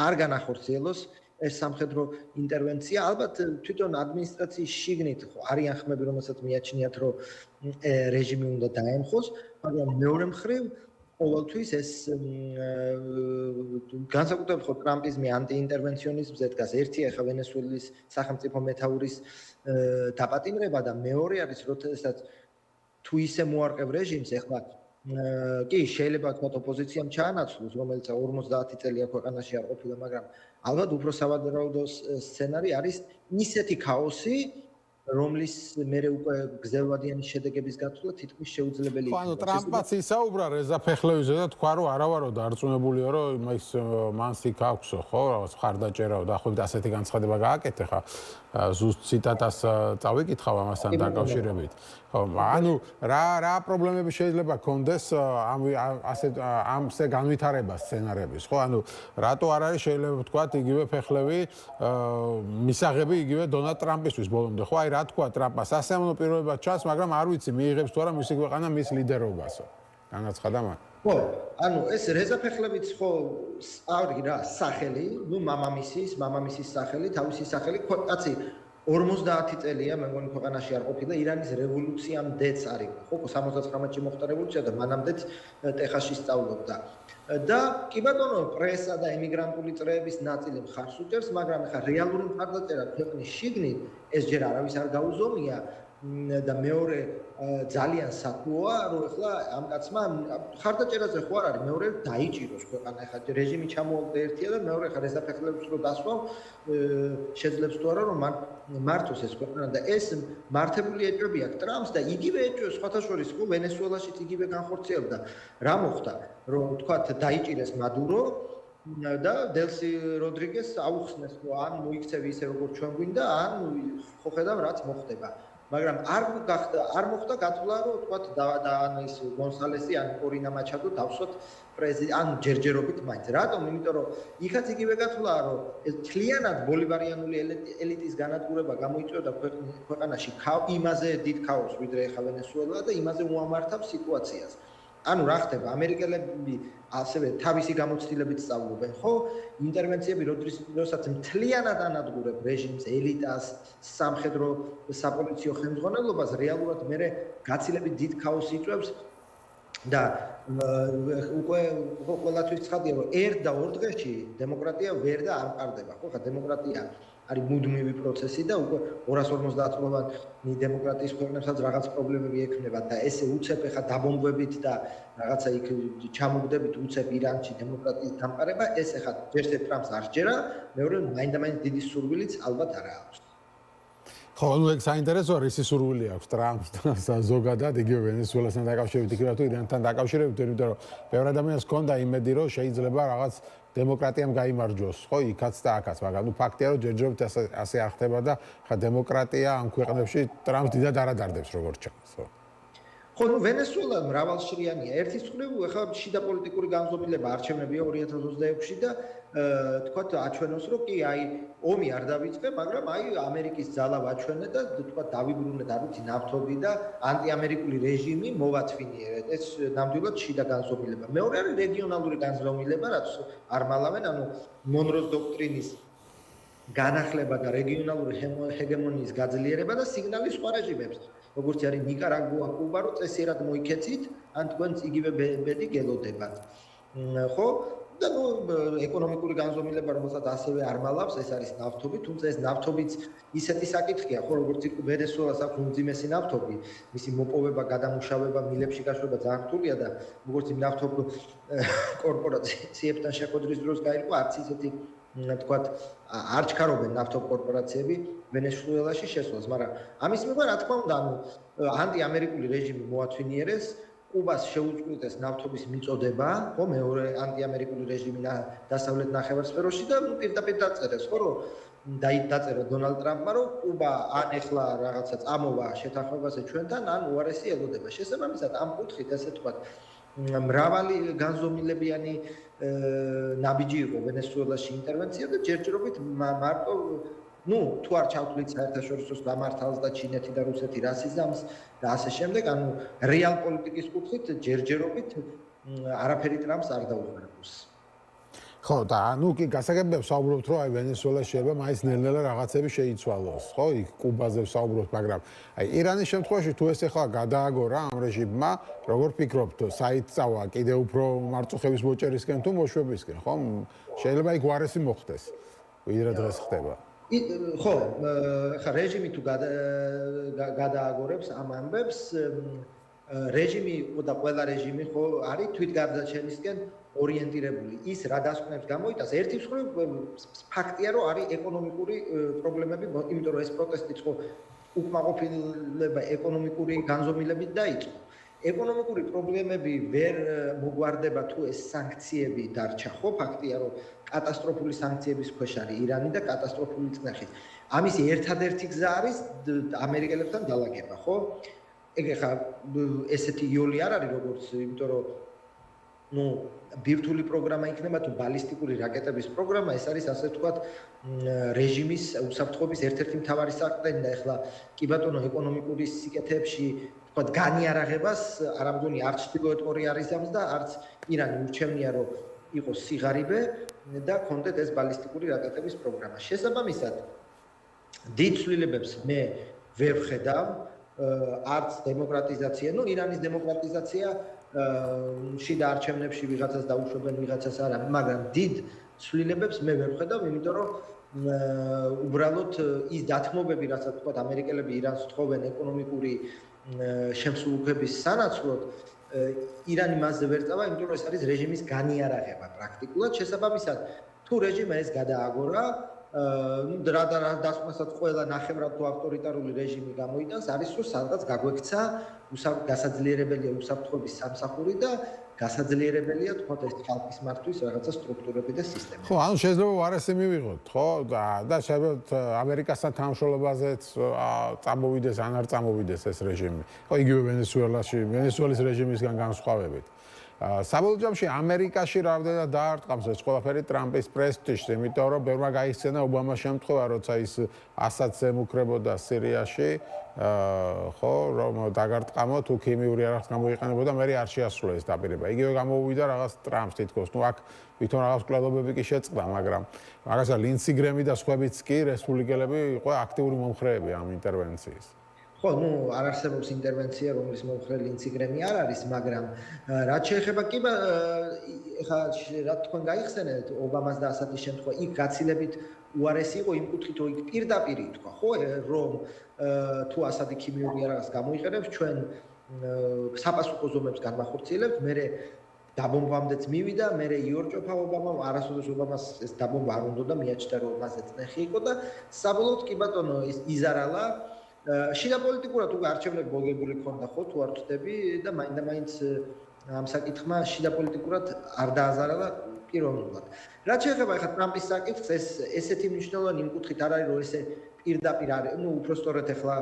არ განახორციელოს ეს სამხედრო ინტერვენცია. ალბათ თვითონ ადმინისტრაციის შიგნით არიან ხმები, რომელსაც მიაჩნიათ, რომ რეჟიმი უნდა დაემხოს, მაგრამ მეორე მხრივ ყოველთვის ეს განსაკუთრებით ხო ტრამპიზმი ანტიინტერვენციონიზმზე დგას. ერთი ახლა ვენესუელის სახელმწიფო მეთაურის დაპატიმრება და მეორე არის, როდესაც თუ ისე მოარყევ რეჟიმს, ახლა კი შეიძლება თქვათ ოპოზიციამ ჩაანაცვლოს, რომელიც 50 წელია ქვეყანაში არ ყოფილა, მაგრამ ალბათ უფრო სავარაუდო სცენარი არის ისეთი ქაოსი, რომლის მერე უკვე გრძელვადიანი შედეგების გაცვლა თითქმის შეუძლებელი იქნება. ანუ ტრამპაც ისაუბრა რეზა ფეხლევიზე და თქვა, რომ არავარო დარწმუნებულია, რომ ის მანს იქ აქვსო, ხო, რაღაც მხარდაჭერაო და ახლა ასეთი განცხადება გააკეთე ხა. ზუსტ ციტატას წავიკითხავ ამასთან დაკავშირებით. ხო, ანუ რა პრობლემები შეიძლება კონდეს ამზე განვითარება სცენარების, ხო? ანუ რატო არ არის შეიძლება ვთქვათ იგივე ფეხლევი მისაღები იგივე დონალდ ტრამპისთვის ბოლომდე, ხო? აი რა თქვა ტრამპმა, სასიამოვნო პირობებად ჩანს, მაგრამ არ ვიცი მიიღებს თუ არა მისი ქვეყანა მის ლიდერობასო. განაცხადა მან. ხო, ანუ ეს რეზა ფეხლებიც ხო არის რა, სახელი, მამამისის სახელი, თავისი სახელი, კაცი 50 წელია მე მგონი ქვეყანაში არ ყოფილა, ირანის რევოლუციამდეც არის, ხო, 79-ში მოხდა რევოლუცია და მანამდეც ტეხასში სწავლობდა. და კი ბატონო, პრესა და ემიგრანტული წრეების ნაწილი მხარს უჭერს, მაგრამ ახლა რეალური მხარდაჭერა ქვეყნის შიგნით ეს ჯერ არავის არ გაუზომია და მეორე ძალიან საფუოა, რომ ახლა ამ კაცმა მხარდაჭერაზე ხო არ არის, მეორე დაიჭიროს ქვეყანა, ახლა რეჟიმი ჩამოუყდა ერთია და მეორე ახლა რეზაფეხლებს რო დასვავ შეძლებს თუ არა, რომ მან მართოს ეს ქვეყანა და ეს მართებული ეჭვები აქვს ტრამპს და იგივე ეჭვებს სხვათა შორის ხო ვენესუელაშიც იგივე განხორციელდა. რა მოხდა, რომ თქვათ დაიჭირეს მადურო და დელსი როდრიგეს აუხსნეს, რომ ან მოიქცევი ისე როგორც ჩვენ გვინდა, ან ხო ხედავ რაც მოხდება. მაგრამ არ მოხდა გათვლა, რომ თქვათ და ის გონსალესი ან კორინა მაჩადო დავსვათ ან ჯერჯერობით მაინც. რატომ? იმიტომ რომ იქაც იგივე გათვლაა, რომ ეს თლიანად ბოლივარიანული ელიტის განადგურება გამოიწვევდა ქვეყანაში იმაზე დიდ ქაოსს, ვიდრე ახლა ვენესუელა და იმაზე უამართავს სიტუაციას. ანუ რა ხდება? ამერიკელები ასევე თავისი გამოცდილებით სწავლობენ, ხო? ინტერვენციები როდესაც მთლიანად ანადგურებ რეჟიმს, ელიტას, სამხედრო საპოლიციო ხელმძღვანელობას, რეალურად მერე გაცილებით დიდ ქაოსს იწვევს და უკვე ყველათვის ცხადია, რომ ერთ და ორ დღეში დემოკრატია ვერ და არ მყარდება, ხო? ხა დემოკრატია არის მუდმივი პროცესი და უკვე 250 წლოვანი დემოკრატიის ქვეყნებსაც რაღაც პრობლემები ექნება და ესე უცებ ხა დაბომბვებით და რაღაცა იქ ჩამოგდებით უცებ ირანში დემოკრატიის დამყარება, ეს ხა ჯერ ტრამპს არ შეერა, მეორე მაინდა-მაინც დიდი სურვილიც ალბათ არა აქვს. ხო, ნუ ეგ საინტერესოა, რისი სურვილი აქვს ტრამპს და ზოგადად იგივე ვენესუელასთან დაკავშირებით, იქნება თუ ირანთან დაკავშირებით, იმიტომ რომ ბევრ ადამიანს ჰქონდა იმედი, რომ შეიძლება რაღაც დემოკრატიამ გაიმარჯვოს, ხო, იქაც და აქაც, მაგრამ ნუ ფაქტია, რომ ჯერჯერობით ასე არ ხდება და ხა დემოკრატია ამ ქვეყნებში ტრამპს დიდად არ ადარდებს, როგორც ჩანს, ხო. ხო, ნუ ვენესუელა მრავალშრიანია. ერთის მხრივ ახლა შიდა პოლიტიკური განზომილება არჩევნებია 2026-ში და თქვათ აჩვენოს, რომ კი აი ომი არ დავიწყე, მაგრამ აი ამერიკის ძალა ვაჩვენე და თქვათ დავიბრუნე და ვიცი ნავთობი და ანტიამერიკული რეჟიმი მოვათვინიერეთ. ეს ნამდვილად შიდა განზომილება. მეორე არის რეგიონალური განზომილება, რაც არ მალავენ, ანუ მონროს დოქტრინის განახლება და რეგიონალური ჰეგემონიის გაძლიერება და სიგნალი სხვა რეჟიმებს. როგორც არის ნიკარაგუა, კუბა, რომ წესიერად მოიქეცით, ან თქვენც იგივე ბედი გელოდებათ. ხო? და ნუ ეკონომიკური განზომილება, რომელსაც ასევე არ მალავს, ეს არის ნავთობი, თუმცა ეს ნავთობიც ისეთი საკითხია, ხო, როგორც ვენესუელას აქვს უმძიმესი ნავთობი, მისი მოპოვება, გადამუშავება, მილებში გაშვება ძალიან რთულია და როგორც იმ ნავთობ კორპორაციებთან შეხვედრის დროს გაირკვა, არც ისეთი თქვათ არ ჩქარობენ ნავთობ კორპორაციები ვენესუელაში შესვლას, მაგრამ ამის მიღება რა თქმა უნდა, ანუ ანტიამერიკული რეჟიმი მოათვინიერეს, კუბას შეუწყვიტეს ნავთობის მიწოდება, ხო, მეორე ანტიამერიკული რეჟიმი დასავლეთ ნახევარსფეროში და პირდაპირ დაწერეს, ხო, რომ დაწერა დონალდ ტრამპმა, რომ კუბა ან ეხლა რაღაცა წამოვა შეთანხმებაზე ჩვენთან, ან უარესი ელოდება. შესაბამისად, ამ კუთხით ესე თქვათ მრავალი განზომილებიანი ნაბიჯი იყო ვენესუელაში ინტერვენცია და ჯერჯერობით მარტო ნუ თუ არ ჩავთვლით საერთაშორისო დამართალს და ჩინეთი და რუსეთი რასიზმს და ასე შემდეგ, ანუ რეალ პოლიტიკის კუთხით ჯერჯერობით არაფერი ტრამპს არ დაუყარებს. ხო, და ანუ კი გასაგებია საუბრობთ, რომ აი ვენესუელა შეიძლება მაინც ნელ-ნელა რაღაცები შეიცვალოს, ხო? იქ კუბაზე ვსაუბრობთ, მაგრამ აი ირანის შემთხვევაში თუ ეს ახლა გადააგორა ამ რეჟიმმა, როგორ ფიქრობთ, საიტწავა კიდევ უფრო მარწუხების მოჭერისკენ თუ მოშვებისკენ, ხო? შეიძლება იქ უარესი მოხდეს, ვიდრე დღეს ხდება. ხო, ხა რეჟიმი თუ გადააგორებს ამ ამბებს, რეჟიმი და ყველა რეჟიმი ხო არის თვითგარდაჩენისკენ ორიენტირებული. ის რა დასკვნებს გამოიტანს, ერთი მხრივ ფაქტია, რომ არის ეკონომიკური პრობლემები, იმიტომ რომ ეს პროტესტიც ხო უკმაყოფილება ეკონომიკური განზომილებით დაიწყო. ეკონომიკური პრობლემები ვერ მოგვარდება თუ ეს სანქციები დარჩა, ხო? ფაქტია, რომ კატასტროფული სანქციების ქვეშ არის ირანი და კატასტროფული წნეხით. ამის ერთადერთი გზა არის ამერიკელებთან დალაგება, ხო? ეგ ხა ესეთი იოლი არ არის როგორც, იმიტომ რომ ნუ ბირთვული პროგრამა იქნება თუ ბალისტიკური რაკეტების პროგრამა, ეს არის ასე ვთქვათ რეჟიმის უსაფრთხოების ერთ-ერთი მთავარი საყრდენი და ეხლა კი ბატონო ეკონომიკური სიკეთეებში ვთქვათ განიარაღებას არ ამგონი არც ჩრდილოეთ კორეა ამს და არც ირანი ურჩევნია რომ იყოს სიღარიბე და კონდეთ ეს ბალისტიკური რაკეტების პროგრამა. შესაბამისად დიდ ცვლილებებს მე ვერ ვხედავ, არც დემოკრატიზაცია, ნუ ირანის დემოკრატიზაცია შიდა არჩევნებში ვიღაცას დაუშვებენ, ვიღაცას არა, მაგრამ დიდ ცვლილებებს მე ვერ ვხედავ, იმიტომ რომ უბრალოდ ის დათმობები, რასაც თქვა ამერიკელები ირანს თხოვენ ეკონომიკური შემსრულებლობის სანაცვლოდ, ირანი მასზე ვერ წავა, იმიტომ რომ ეს არის რეჟიმის განიარაღება პრაქტიკულად. შესაბამისად, თუ რეჟიმმა ეს გადააგორა, რა დასკვნასაც ყველა ნახევრად თუ ავტორიტარული რეჟიმი გამოიტანს, არის რომ სადღაც გაგვექცა გასაძლიერებელია უსაფრთხოების სამსახური და გასაძლიერებელია თქვათ ეს ხალხის მართვის რაღაცა სტრუქტურები და სისტემები. ხო, ანუ შეიძლება უარესი მივიღოთ, ხო? და შეიძლება ამერიკასთან თანამშრომლობაზეც წამოვიდეს ან არ წამოვიდეს ეს რეჟიმი. ხო, იგივე ვენესუელაში, ვენესუელის რეჟიმისგან განსხვავებით. საბოლოო ჯამში ამერიკაში რამდენად დაარტყამს ეს ყველაფერი ტრამპის პრესტიჟს, იმიტომ რომ ბევრმა გაიხსენა ობამას შემთხვევა, როცა ის ასადს ემუქრებოდა სირიაში, ხო, რომ დაგარტყამო თუ ქიმიური არახს გამოიყენებოდა, მე არ შეასრულეს დაპირება. იგივე გამოუვიდა რაღაც ტრამპს თითქოს, ნუ აქ ვითომ რაღაც კვლევები კი შეწყდა, მაგრამ მაგასაც ლინცი გრემი და სხვაებიც კი რესპუბლიკელები იყო აქტიური მომხრეები ამ ინტერვენციის. ხო, ნუ არ არსებობს ინტერვენცია, რომლის მომხრე ლინცი გრემი არ არის, მაგრამ რაც შეეხება კი ეხლა რა თქვენ გაიხსენეთ ობამას და ასადის შემთხვევა, იქ გაცილებით უარესი იყო იმ კუთხით, რომ იქ პირდაპირ ითქვა, ხო, რომ თუ ასადი ქიმიური არაღას გამოიყენებს, ჩვენ საპასუხო ზომებს განმახორციელებთ, მე დაბომბამდეც მივიდა, მე იორჭოფა ობამამ, არასოდეს ობამას ეს დაბომბა არ უნდა და მიაჩნდა, რომ მასზე წნეხი იყო და საბოლოოდ კი ბატონო ის იზარალა შიდა პოლიტიკურად უკვე არჩევნები მოგებული ქონდა, ხო, თუ არ ვწდები და მაინდა-მაინც ამ საკითხმა შიდა პოლიტიკურად არ დააზარალა პიროვნულად. რაც შეეხება ახლა ტრამპის საკითხს, ეს ესეთი მნიშვნელოვანი იმ კუთხით არ არის, რომ ესე პირდაპირ არის, ნუ უпростоრეთ ახლა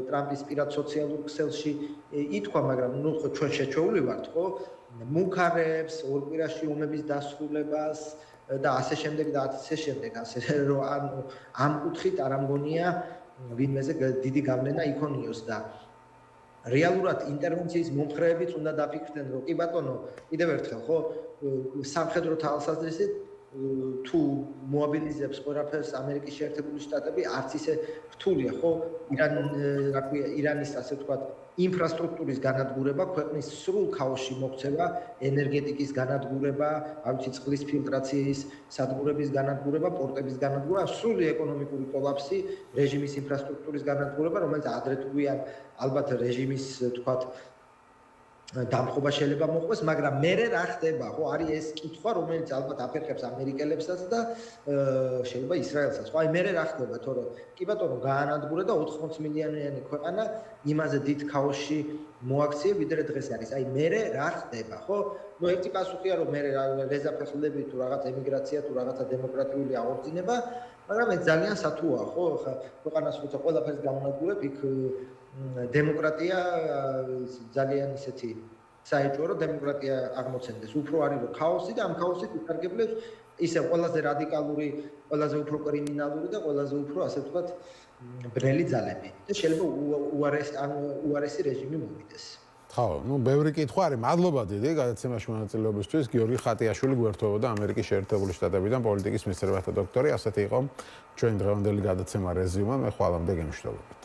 ტრამპის პირად სოციალურ ქსელში ითქვა, მაგრამ ნუ ხო ჩვენ შეჩეული ვართ, ხო? მუქარებს, ორ კვირაში ომების დასრულებას და ასე შემდეგ და ასე შემდეგ, ასე რომ ანუ ამ კუთხით არ ამგონია ვინმეზე დიდი გავლენა იქონიოს და რეალურად ინტერვენციის მომხრეებიც უნდა დაფიქრდნენ, რომ კი ბატონო, კიდევ ერთხელ, ხო, სამხედრო თავალსაზრისით თუ მოაბილიზებს ყველაფერს ამერიკის შეერთებული შტატები, არც ისე რთულია, ხო, ირანის ასე ვთქვათ, ინფრასტრუქტურის განადგურება, ქვეყნის სრულ ქაოსში მოქცევა, ენერგეტიკის განადგურება, ავიცი წყლის ფილტრაციის სადგურების განადგურება, პორტების განადგურება, სრული ეკონომიკური კოლაფსი, რეჟიმის ინფრასტრუქტურის განადგურება, რომელიც ადრე თუ გვიან ალბათ რეჟიმის ვთქვათ დამხობა შეიძლება მოყვეს, მაგრამ მერე რა ხდება, ხო, არის ეს კითხვა, რომელიც ალბათ აფერხებს ამერიკელებსაც და შეიძლება ისრაელსაც. ხო, აი მერე რა ხდება, თორე კი ბატონო, გაანადგურა და 80 მილიონიანი ქვეყანა იმაზე დიდ ქაოსში მოაქცია, ვიდრე დღეს არის. აი მერე რა ხდება, ხო? ნუ ერთი პასუხია, რომ მერე რეზაფეხლები თუ რაღაც ემიგრაცია თუ რაღაცა დემოკრატიული აღორძინება, მაგრამ ეს ძალიან სათუაა, ხო? ხა ქვეყანას როცა ყველაფერს გამონადგურებ, იქ დემოკრატია ძალიან ისეთი საერთო რომ დემოკრატია აღმოცენდეს. უფრო არის რომ ქაოსი და ამ ქაოსით უკარგებლებს ისე ყველაზე რადიკალური, ყველაზე უფრო კრიმინალური და ყველაზე უფრო ასე ვთქვათ ბრელი ძალები. და შეიძლება უარესი რეჟიმი მოვიდეს. ხო, ნუ ბევრი კითხვა არის. მადლობა დიდი გადაცემაში მონაწილეობისთვის. გიორგი ხატიაშვილი გვერდთვებოდა ამერიკის შეერთებული შტატებიდან პოლიტიკის მეცნიერებათა დოქტორი. ასეთი იყო ჩვენ დღევანდელი გადაცემა რეზიუმე. მე ხვალამდე გემშვიდობებით.